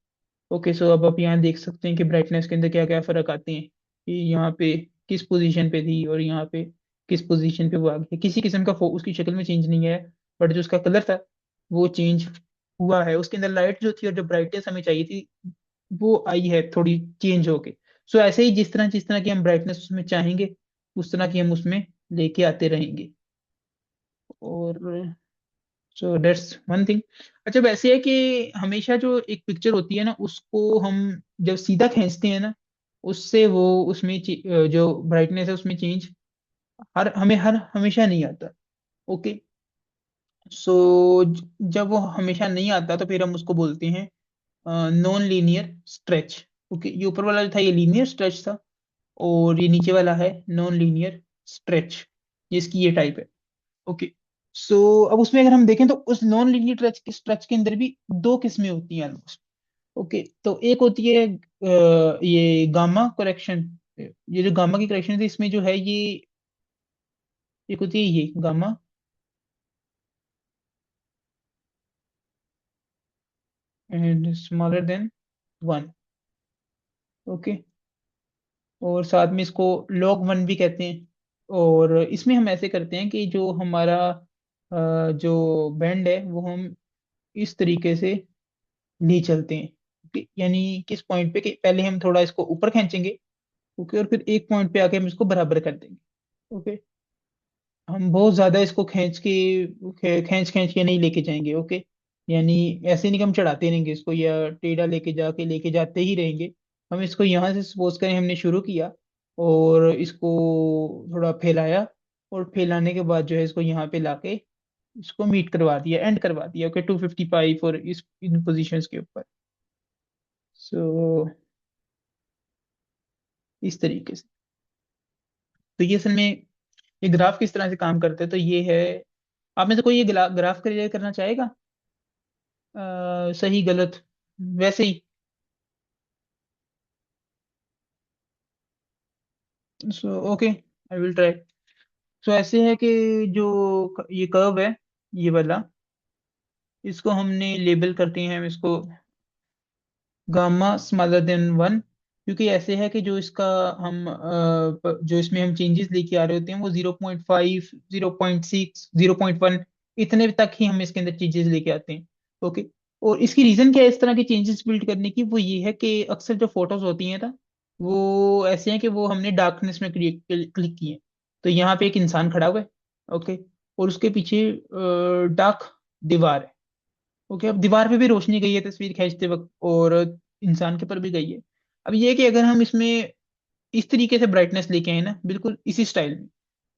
[SPEAKER 2] ओके, सो अब आप यहाँ देख सकते हैं कि ब्राइटनेस के अंदर क्या क्या फर्क आते हैं, कि यहाँ पे किस पोजीशन पे थी और यहाँ पे किस पोजीशन पे वो आ गई। किसी किस्म का उसकी शक्ल में चेंज नहीं है, बट जो उसका कलर था वो चेंज हुआ है। उसके अंदर लाइट जो थी और जो ब्राइटनेस हमें चाहिए थी वो आई है थोड़ी चेंज होके। सो ऐसे ही जिस तरह की हम ब्राइटनेस उसमें चाहेंगे, उस तरह की हम उसमें लेके आते रहेंगे। और सो दैट्स वन थिंग। अच्छा, वैसे है कि हमेशा जो एक पिक्चर होती है ना, उसको हम जब सीधा खींचते हैं ना, उससे वो उसमें जो ब्राइटनेस है उसमें चेंज हर हमेशा नहीं आता। ओके, सो जब वो हमेशा नहीं आता तो फिर हम उसको बोलते हैं नॉन लीनियर स्ट्रेच। ओके, ये ऊपर वाला जो था ये लीनियर स्ट्रेच था, और ये नीचे वाला है नॉन लीनियर स्ट्रेच, ये इसकी ये टाइप है। ओके, सो अब उसमें अगर हम देखें तो उस नॉन लीनियर स्ट्रेच के अंदर भी दो किस्में होती हैं ऑलमोस्ट। ओके, तो एक होती है ये गामा करेक्शन। ये जो गामा की करेक्शन है इसमें जो है ये, एक होती है ये gamma and smaller than 1। Okay, और साथ में इसको log 1 भी कहते हैं। और इसमें हम ऐसे करते हैं कि जो हमारा जो बैंड है वो हम इस तरीके से ले चलते हैं। ओके, यानी किस पॉइंट पे कि पहले हम थोड़ा इसको ऊपर खींचेंगे। ओके, और फिर एक पॉइंट पे आके हम इसको बराबर कर देंगे। ओके, हम बहुत ज्यादा इसको खींच खींच के नहीं लेके जाएंगे। ओके, यानी ऐसे नहीं कि हम चढ़ाते रहेंगे इसको या टेढ़ा लेके जाते ही रहेंगे। हम इसको यहाँ से सपोज करें हमने शुरू किया, और इसको थोड़ा फैलाया, और फैलाने के बाद जो है इसको यहाँ पे लाके इसको मीट करवा दिया, एंड करवा दिया। ओके, 255 और इस इन पोजीशंस के ऊपर। सो इस तरीके से, तो ये असल में ये ग्राफ किस तरह से काम करते हैं, तो ये है। आप में से कोई ये ग्राफ क्लियर करना चाहेगा? सही गलत वैसे ही। So okay, I will try. So ऐसे है कि जो ये कर्व है, ये वाला, इसको हमने लेबल करते हैं हम इसको गामा स्मॉलर देन 1। क्योंकि ऐसे है कि जो इसका हम जो इसमें हम चेंजेस लेके आ रहे होते हैं वो 0.5, 0.6, 0.1 इतने तक ही हम इसके अंदर चेंजेस लेके आते हैं। ओके, और इसकी रीजन क्या है इस तरह की चेंजेस बिल्ड करने की, वो ये है कि अक्सर जो फोटोज होती हैं ना, वो ऐसे हैं कि वो हमने डार्कनेस में क्लिक क्लिक किए हैं। तो यहाँ पे एक इंसान खड़ा हुआ है, ओके, और उसके पीछे डार्क दीवार है। ओके, अब दीवार पे भी रोशनी गई है तस्वीर खींचते वक्त, और इंसान के ऊपर भी गई है। अब ये है कि अगर हम इसमें इस तरीके से ब्राइटनेस लेके आए ना, बिल्कुल इसी स्टाइल में,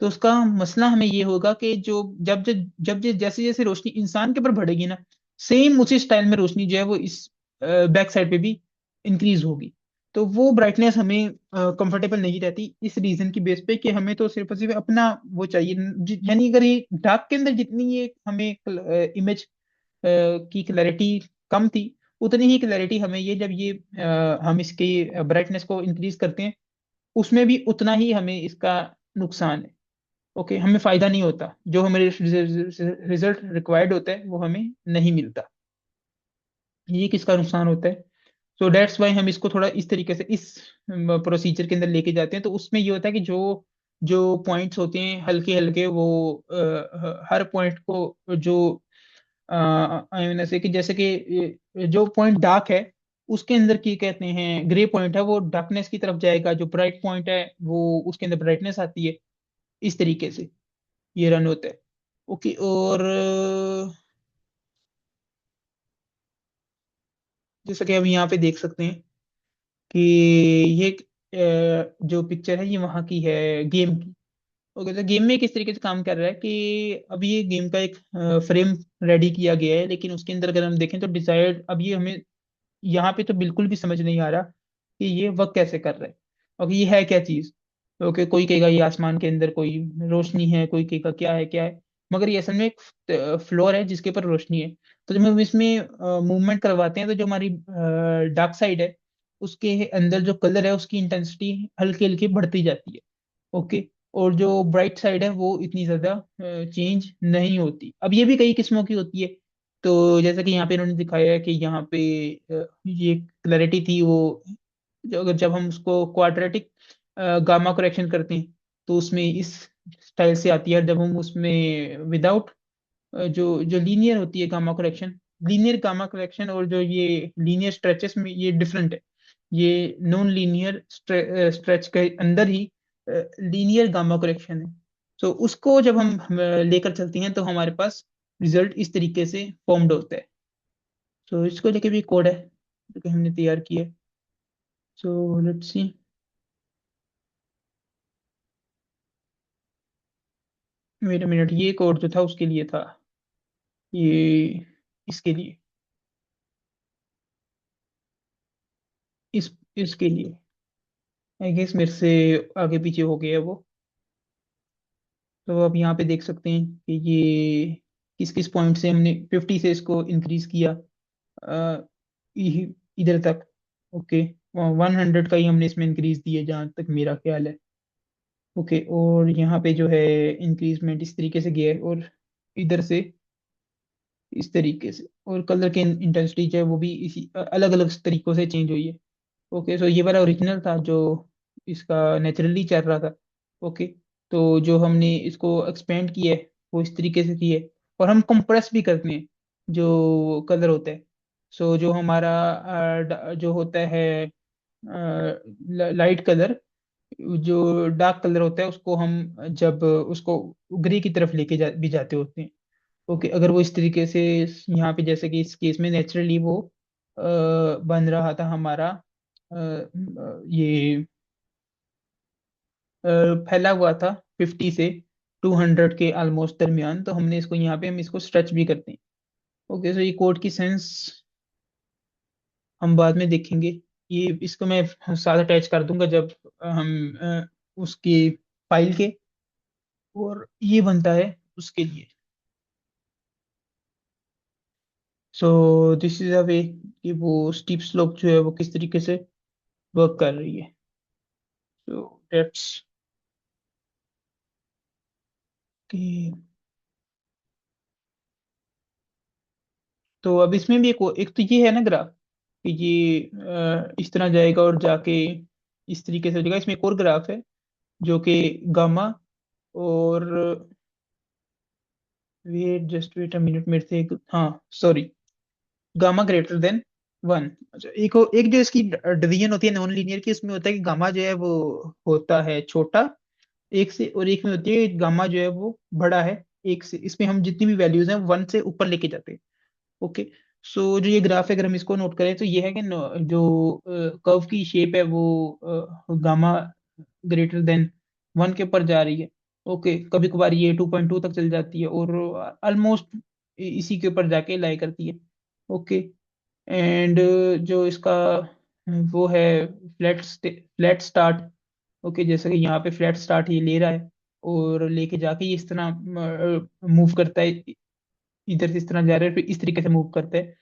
[SPEAKER 2] तो उसका मसला हमें ये होगा कि जो जैसे जैसे रोशनी इंसान के ऊपर बढ़ेगी ना, सेम उसी स्टाइल में रोशनी जो है वो इस बैक साइड पे भी इंक्रीज होगी। तो वो ब्राइटनेस हमें कंफर्टेबल नहीं रहती, इस रीजन की बेस पे कि हमें तो सिर्फ और सिर्फ अपना वो चाहिए। यानी अगर ये डार्क के अंदर जितनी ये हमें इमेज की क्लैरिटी कम थी, उतनी ही क्लैरिटी हमें ये जब ये हम इसकी ब्राइटनेस को इंक्रीज करते हैं, उसमें भी उतना ही हमें इसका नुकसान है। ओके, हमें फायदा नहीं होता, जो हमें रिजल्ट रिक्वायर्ड होता है वो हमें नहीं मिलता। ये किसका नुकसान होता है? सो दैट्स वाई हम इसको थोड़ा इस तरीके से इस प्रोसीजर के अंदर लेके जाते हैं। तो उसमें ये होता है कि जो जो पॉइंट्स होते हैं हल्के हल्के, वो हर पॉइंट को जो आई मीन ऐसे कि जैसे कि जो पॉइंट डार्क है उसके अंदर की कहते हैं ग्रे पॉइंट है, वो डार्कनेस की तरफ जाएगा। जो ब्राइट पॉइंट है वो उसके अंदर ब्राइटनेस आती है। इस तरीके से ये रन होता है। ओके, और जैसा कि अब यहाँ पे देख सकते हैं कि ये जो पिक्चर है ये वहाँ की है, गेम की। ओके, तो गेम में किस तरीके से काम कर रहा है कि अब ये गेम का एक फ्रेम रेडी किया गया है, लेकिन उसके अंदर अगर हम देखें तो डिजायर्ड, अब ये हमें यहाँ पे तो बिल्कुल भी समझ नहीं आ रहा कि ये वर्क कैसे कर रहा है और ये है क्या चीज। ओके, कोई कहेगा ये आसमान के अंदर कोई रोशनी है, कोई कहेगा क्या है क्या है, मगर ये असल में एक फ्लोर है जिसके ऊपर रोशनी है। तो जब हम इसमें मूवमेंट करवाते हैं तो जो हमारी डार्क साइड है उसके अंदर जो कलर है उसकी इंटेंसिटी हल्की हल्की बढ़ती जाती है। ओके, और जो ब्राइट साइड है वो इतनी ज्यादा चेंज नहीं होती। अब ये भी कई किस्मों की होती है। तो जैसा कि यहाँ पे इन्होंने दिखाया है कि यहाँ पे ये क्लैरिटी थी वो, अगर जब हम उसको क्वाड्रेटिक गामा करेक्शन करते हैं तो उसमें इस स्टाइल से आती है। और जब हम उसमें विदाउट जो जो लीनियर होती है gamma correction, linear gamma correction और जो ये लीनियर स्ट्रेचेस में ये डिफरेंट है। ये नॉन लीनियर स्ट्रेच के अंदर ही लीनियर गामा करेक्शन है। तो उसको जब हम लेकर चलते हैं तो हमारे पास रिजल्ट इस तरीके से फॉर्म्ड होता है। तो इसको लेके भी कोड है जो कि हमने तैयार किया है। So let's see. Wait a minute, ये कोड जो था उसके लिए था, ये इसके लिए, इसके लिए आई गेस मेरे से आगे पीछे हो गया है वो। तो आप यहाँ पे देख सकते हैं कि ये किस किस पॉइंट से हमने 50 से इसको इंक्रीज किया इधर तक। ओके, 100 का ही हमने इसमें इंक्रीज दिया जहाँ तक मेरा ख्याल है। ओके, और यहाँ पे जो है इंक्रीजमेंट इस तरीके से गया है, और इधर से इस तरीके से, और कलर की इंटेंसिटी जो है वो भी इसी अलग अलग तरीकों से चेंज हुई है। ओके, सो ये वाला ओरिजिनल था जो इसका नेचुरली चल रहा था। ओके, तो जो हमने इसको एक्सपेंड किया है वो इस तरीके से किया है। और हम कंप्रेस भी करते हैं जो कलर होता है। सो जो हमारा जो होता है लाइट कलर, जो डार्क कलर होता है उसको हम जब उसको ग्रे की तरफ लेके भी जाते होते हैं। ओके, अगर वो इस तरीके से यहाँ पे जैसे कि इस केस में नेचुरली वो बन रहा था हमारा ये फैला हुआ था 50 से 200 के ऑलमोस्ट दरमियान, तो हमने इसको यहाँ पे हम इसको स्ट्रेच भी करते हैं। ओके, सो ये कोड की सेंस हम बाद में देखेंगे। ये इसको मैं साथ अटैच कर दूंगा जब हम उसकी फाइल के, और ये बनता है उसके लिए। सो दिस इज अ वे कि वो स्टीप स्लोप जो है वो किस तरीके से वर्क कर रही है। सो दैट्स कि, तो अब इसमें भी एक तो ये है ना ग्राफ कि ये इस तरह जाएगा और जाके इस तरीके से हो जाएगा। इसमें एक और ग्राफ है जो कि गामा और, wait just wait a minute, मेरे से एक, हाँ सॉरी, गामा ग्रेटर देन 1। अच्छा, एक जो इसकी डिवीजन होती है नॉन लीनियर की, उसमें होता है कि गामा जो है वो होता है छोटा एक से, और एक में होती है गामा जो है वो बड़ा है एक से। इसमें हम जितनी भी वैल्यूज हैं 1 से ऊपर लेके जाते हैं। ओके। सो जो ये ग्राफ है, अगर हम इसको नोट करें तो ये है कि जो कर्व की शेप है वो गामा ग्रेटर देन 1 के ऊपर जा रही है। ओके, कभी कभार ये 2.2 तक चल जाती है, और ऑलमोस्ट इसी के ऊपर जाके लाई करती है। ओके। एंड जो इसका वो है फ्लैट स्टार्ट। ओके, जैसे कि यहाँ पे फ्लैट स्टार्ट ये ले रहा है, और लेके जाके ये इस तरह मूव करता है, इधर से इस तरह जा रहा है, फिर इस तरीके से मूव करता है।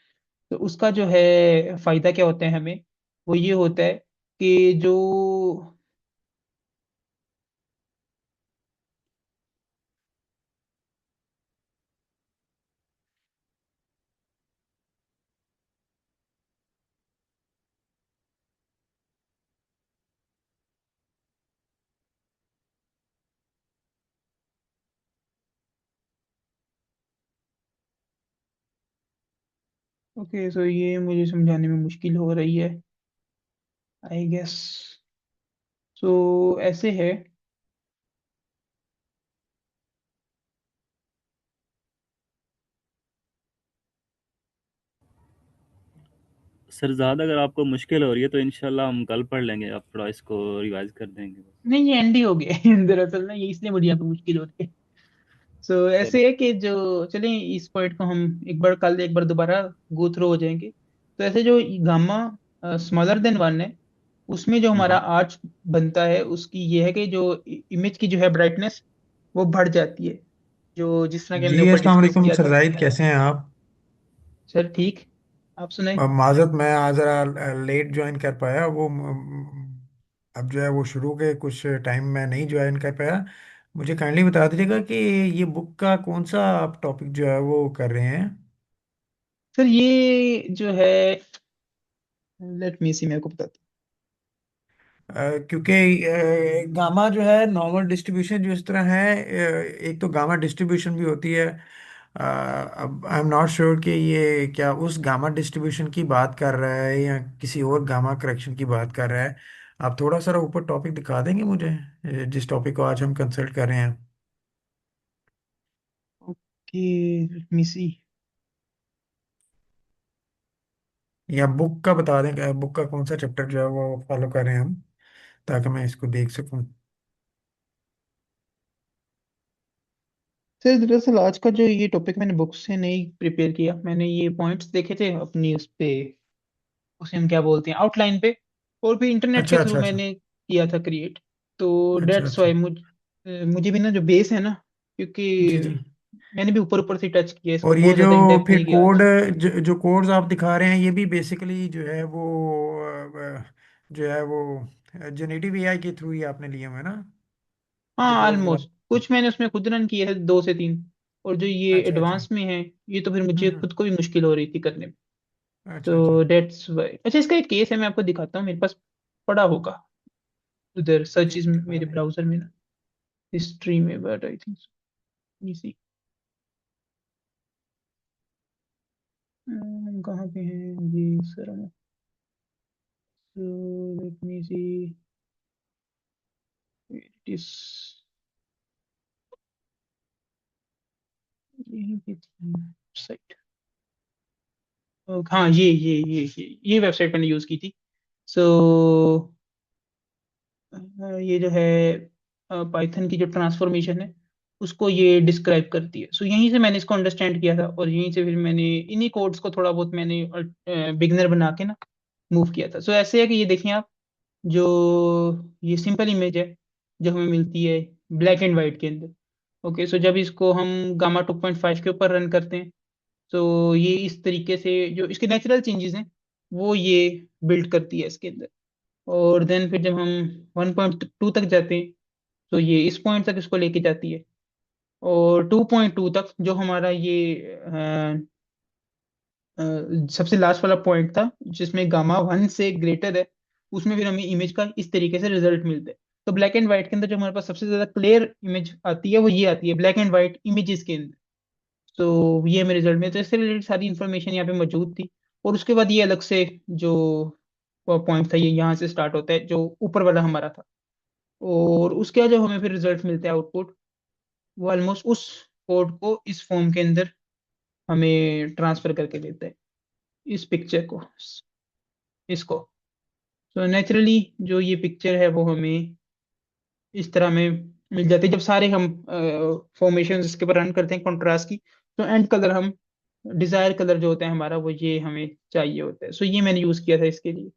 [SPEAKER 2] तो उसका जो है फायदा क्या होता है हमें, वो ये होता है कि जो। ओके, सो ये मुझे समझाने में मुश्किल हो रही है, आई गेस। सो ऐसे है।
[SPEAKER 1] सर ज़्यादा अगर आपको मुश्किल हो रही है तो इंशाल्लाह हम कल पढ़ लेंगे, आप थोड़ा इसको रिवाइज कर देंगे बस।
[SPEAKER 2] नहीं, ये एंडी हो गया है दरअसल ना, ये इसलिए मुझे यहाँ पे मुश्किल हो रही है। सो
[SPEAKER 1] चलिए।
[SPEAKER 2] ऐसे है कि जो चलें, इस पॉइंट को हम एक बार कल एक बार दोबारा गो थ्रू हो जाएंगे। तो ऐसे जो गामा स्मॉलर देन 1 है, उसमें जो हमारा
[SPEAKER 1] हम्म।
[SPEAKER 2] आर्च बनता है, उसकी ये है कि जो इमेज की जो है ब्राइटनेस वो बढ़ जाती है, जो जिस तरह के हमने
[SPEAKER 3] जी
[SPEAKER 2] ऊपर
[SPEAKER 3] अस्सलाम
[SPEAKER 2] डिस्कस
[SPEAKER 3] वालेकुम
[SPEAKER 2] किया
[SPEAKER 3] सर
[SPEAKER 2] था।
[SPEAKER 3] जाहिद, कैसे हैं आप?
[SPEAKER 2] सर ठीक। आप सुनाए।
[SPEAKER 3] माजरत, मैं आज ज़रा लेट ज्वाइन कर पाया। वो अब जो है वो शुरू के कुछ टाइम में नहीं ज्वाइन कर पाया। मुझे काइंडली बता दीजिएगा कि ये बुक का कौन सा आप टॉपिक जो है वो कर रहे हैं।
[SPEAKER 2] सर ये जो है, लेट मी सी, मेरे को बताता
[SPEAKER 3] क्योंकि गामा जो है नॉर्मल डिस्ट्रीब्यूशन जो इस तरह है, एक तो गामा डिस्ट्रीब्यूशन भी होती है। अब आई एम नॉट श्योर कि ये क्या उस गामा डिस्ट्रीब्यूशन की बात कर रहा है या किसी और गामा करेक्शन की बात कर रहा है। आप थोड़ा सा ऊपर टॉपिक दिखा देंगे मुझे, जिस टॉपिक को आज हम कंसल्ट कर रहे हैं।
[SPEAKER 2] हूँ। ओके, लेट मी सी।
[SPEAKER 3] या बुक का बता दें कि बुक का कौन सा चैप्टर जो है वो फॉलो कर रहे हैं हम, ताकि मैं इसको देख सकूं।
[SPEAKER 2] सर दरअसल आज का जो ये टॉपिक मैंने बुक से नहीं प्रिपेयर किया, मैंने ये पॉइंट्स देखे थे अपनी उस पे, उसे हम क्या बोलते हैं, आउटलाइन पे, और फिर इंटरनेट के
[SPEAKER 3] अच्छा
[SPEAKER 2] थ्रू
[SPEAKER 3] अच्छा अच्छा।
[SPEAKER 2] मैंने किया था क्रिएट। तो
[SPEAKER 3] अच्छा
[SPEAKER 2] डेट्स
[SPEAKER 3] अच्छा।
[SPEAKER 2] वाई मुझे भी ना जो बेस है ना, क्योंकि
[SPEAKER 3] जी जी।
[SPEAKER 2] मैंने भी ऊपर ऊपर से टच किया इसको,
[SPEAKER 3] और ये
[SPEAKER 2] बहुत
[SPEAKER 3] जो
[SPEAKER 2] ज्यादा इन डेप्थ
[SPEAKER 3] फिर
[SPEAKER 2] नहीं गया
[SPEAKER 3] कोड,
[SPEAKER 2] आज।
[SPEAKER 3] जो कोड्स आप दिखा रहे हैं, ये भी बेसिकली जो है वो जो है वो जेनेटिव एआई के थ्रू ही आपने लिए हुए हैं ना? जो
[SPEAKER 2] हाँ
[SPEAKER 3] कोड्स
[SPEAKER 2] ऑलमोस्ट,
[SPEAKER 3] आप।
[SPEAKER 2] कुछ मैंने उसमें खुद रन किए हैं 2 से 3, और जो ये
[SPEAKER 3] अच्छा अच्छा।
[SPEAKER 2] एडवांस में है, ये तो फिर मुझे
[SPEAKER 3] हम्म।
[SPEAKER 2] खुद को भी मुश्किल हो रही थी करने में।
[SPEAKER 3] अच्छा अच्छा।
[SPEAKER 2] तो डेट्स वाई। अच्छा, इसका एक केस है, मैं आपको दिखाता हूँ, मेरे पास पड़ा होगा उधर सर्चेज
[SPEAKER 3] एक
[SPEAKER 2] में, मेरे
[SPEAKER 3] मिनट।
[SPEAKER 2] ब्राउजर में ना, हिस्ट्री में, बट आई थिंक इसी। कहाँ पे है ये sir? Let me see, it is यहीं पे थी साइट। हाँ, ये वेबसाइट मैंने यूज की थी। सो ये जो है पाइथन की जो ट्रांसफॉर्मेशन है, उसको ये डिस्क्राइब करती है। सो यहीं से मैंने इसको अंडरस्टैंड किया था, और यहीं से फिर मैंने इन्हीं कोड्स को थोड़ा बहुत मैंने बिगनर बना के ना मूव किया था। सो ऐसे है कि ये देखें आप, जो ये सिंपल इमेज है जो हमें मिलती है ब्लैक एंड वाइट के अंदर। ओके, सो जब इसको हम गामा 2.5 के ऊपर रन करते हैं, तो ये इस तरीके से जो इसके नेचुरल चेंजेस हैं वो ये बिल्ड करती है इसके अंदर। और देन फिर जब हम 1.2 तक जाते हैं, तो ये इस पॉइंट तक इसको लेके जाती है। और 2.2 तक जो हमारा ये सबसे लास्ट वाला पॉइंट था, जिसमें गामा 1 से ग्रेटर है, उसमें फिर हमें इमेज का इस तरीके से रिजल्ट मिलता है। तो ब्लैक एंड व्हाइट के अंदर जो हमारे पास सबसे ज्यादा क्लियर इमेज आती है, वो ये आती है ब्लैक एंड व्हाइट इमेजेस के अंदर। तो ये मेरे रिजल्ट में, तो इससे रिलेटेड सारी इन्फॉर्मेशन यहाँ पे मौजूद थी। और उसके बाद ये अलग से जो पॉइंट था ये यहाँ से स्टार्ट होता है जो ऊपर वाला हमारा था। और उसके बाद जब हमें फिर रिजल्ट मिलते हैं आउटपुट, वो ऑलमोस्ट उस कोड को इस फॉर्म के अंदर हमें ट्रांसफर करके देता है, इस पिक्चर को, इसको। तो नेचुरली जो ये पिक्चर है वो हमें इस तरह में मिल जाती है। जब सारे हम फॉर्मेशन इसके ऊपर रन करते हैं कंट्रास्ट की, तो एंड कलर हम, डिजायर कलर जो होता है हमारा, वो ये हमें चाहिए होता है। सो ये मैंने यूज किया था इसके लिए,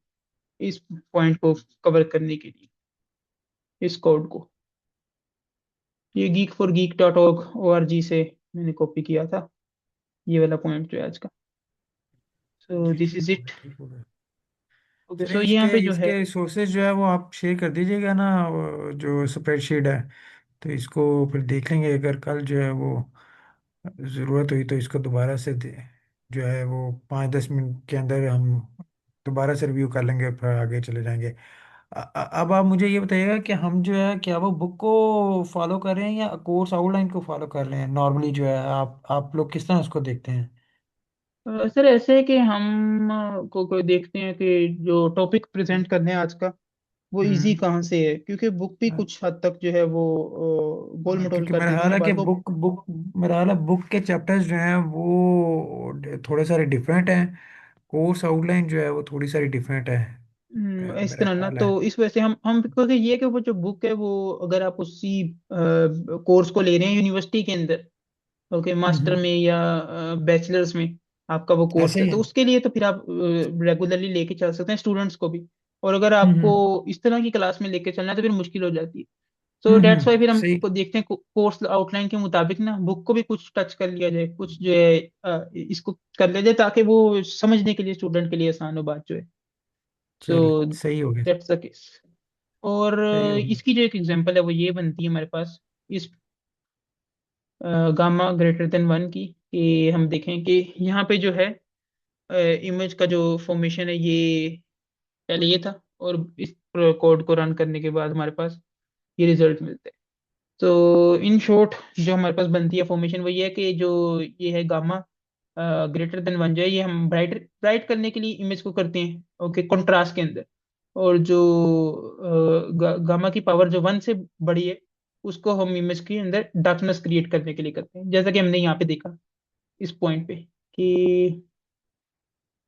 [SPEAKER 2] इस पॉइंट को कवर करने के लिए, इस कोड को। ये geek for geek dot org से मैंने कॉपी किया था, ये वाला पॉइंट जो है आज का। सो
[SPEAKER 3] जी
[SPEAKER 2] दिस
[SPEAKER 3] ठीक
[SPEAKER 2] इज
[SPEAKER 3] हो गया,
[SPEAKER 2] इट।
[SPEAKER 3] ठीक हो गया।
[SPEAKER 2] सो
[SPEAKER 3] चलिए,
[SPEAKER 2] यहाँ
[SPEAKER 3] इसके
[SPEAKER 2] पे जो है,
[SPEAKER 3] इसके सोर्सेज जो है वो आप शेयर कर दीजिएगा ना, वो जो स्प्रेडशीट है। तो इसको फिर देख लेंगे, अगर कल जो है वो ज़रूरत हुई तो इसको दोबारा से जो है वो 5-10 मिनट के अंदर हम दोबारा से रिव्यू कर लेंगे, फिर आगे चले जाएंगे। अब आप मुझे ये बताइएगा कि हम जो है क्या वो बुक को फॉलो कर रहे हैं या कोर्स आउटलाइन को फॉलो कर रहे हैं। नॉर्मली जो है आप लोग किस तरह उसको देखते हैं?
[SPEAKER 2] सर ऐसे है कि हम को देखते हैं कि जो टॉपिक प्रेजेंट करने हैं आज का, वो इजी
[SPEAKER 3] हम्म।
[SPEAKER 2] कहाँ से है, क्योंकि बुक भी कुछ हद तक जो है वो गोल
[SPEAKER 3] हाँ,
[SPEAKER 2] मटोल
[SPEAKER 3] क्योंकि
[SPEAKER 2] कर
[SPEAKER 3] मेरा
[SPEAKER 2] देती
[SPEAKER 3] ख्याल
[SPEAKER 2] है
[SPEAKER 3] है कि
[SPEAKER 2] बात को।
[SPEAKER 3] बुक के चैप्टर्स जो हैं वो थोड़े सारे डिफरेंट हैं। कोर्स आउटलाइन जो है वो थोड़ी सारी डिफरेंट है,
[SPEAKER 2] इस
[SPEAKER 3] मेरा
[SPEAKER 2] तरह ना,
[SPEAKER 3] ख्याल
[SPEAKER 2] तो
[SPEAKER 3] है।
[SPEAKER 2] इस वजह से हम क्योंकि ये कि वो जो बुक है वो, अगर आप उसी कोर्स को ले रहे हैं यूनिवर्सिटी के अंदर, ओके, मास्टर
[SPEAKER 3] हम्म।
[SPEAKER 2] में या बैचलर्स में आपका वो कोर्स
[SPEAKER 3] ऐसे
[SPEAKER 2] है,
[SPEAKER 3] ही
[SPEAKER 2] तो
[SPEAKER 3] है।
[SPEAKER 2] उसके लिए तो फिर आप रेगुलरली लेके चल सकते हैं स्टूडेंट्स को भी। और अगर आपको
[SPEAKER 3] हम्म।
[SPEAKER 2] इस तरह की क्लास में लेके चलना है तो फिर मुश्किल हो जाती है। सो डेट्स वाई फिर हम
[SPEAKER 3] सही।
[SPEAKER 2] को देखते हैं कोर्स आउटलाइन के मुताबिक ना बुक को भी कुछ टच कर लिया जाए, कुछ जो है इसको कर लिया जाए, ताकि वो समझने के लिए स्टूडेंट के लिए आसान हो बात जो है।
[SPEAKER 3] चल,
[SPEAKER 2] सो
[SPEAKER 3] सही हो गया।
[SPEAKER 2] That's the case. और
[SPEAKER 3] सही हो गया।
[SPEAKER 2] इसकी जो एक एग्जांपल है वो ये बनती है हमारे पास, इस गामा ग्रेटर देन 1 की, कि हम देखें कि यहाँ पे जो है इमेज का जो फॉर्मेशन है ये पहले ये था, और इस कोड को रन करने के बाद हमारे पास ये रिजल्ट मिलते हैं। तो इन शॉर्ट जो हमारे पास बनती है फॉर्मेशन वो ये है कि जो ये है गामा ग्रेटर देन 1 जो है, ये हम ब्राइट ब्राइट करने के लिए इमेज को करते हैं, ओके, कंट्रास्ट के अंदर। और जो गामा की पावर जो 1 से बड़ी है, उसको हम इमेज के अंदर डार्कनेस क्रिएट करने के लिए करते हैं, जैसा कि हमने यहाँ पे देखा इस पॉइंट पे, कि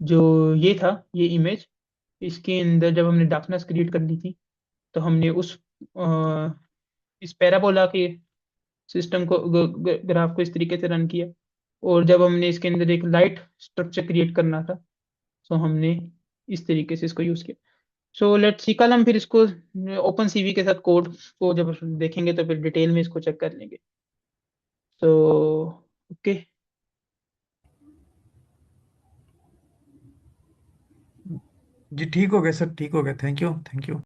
[SPEAKER 2] जो ये था, ये इमेज, इसके अंदर जब हमने डार्कनेस क्रिएट करनी थी, तो हमने उस इस पैराबोला के सिस्टम को, ग्राफ को इस तरीके से रन किया। और जब हमने इसके अंदर एक लाइट स्ट्रक्चर क्रिएट करना था, तो हमने इस तरीके से इसको यूज किया। सो लेट्स सी, कल हम फिर इसको ओपन सीवी के साथ कोड को जब देखेंगे तो फिर डिटेल में इसको चेक कर लेंगे। तो ओके।
[SPEAKER 3] जी ठीक हो गया सर, ठीक हो गया। Thank you, thank you.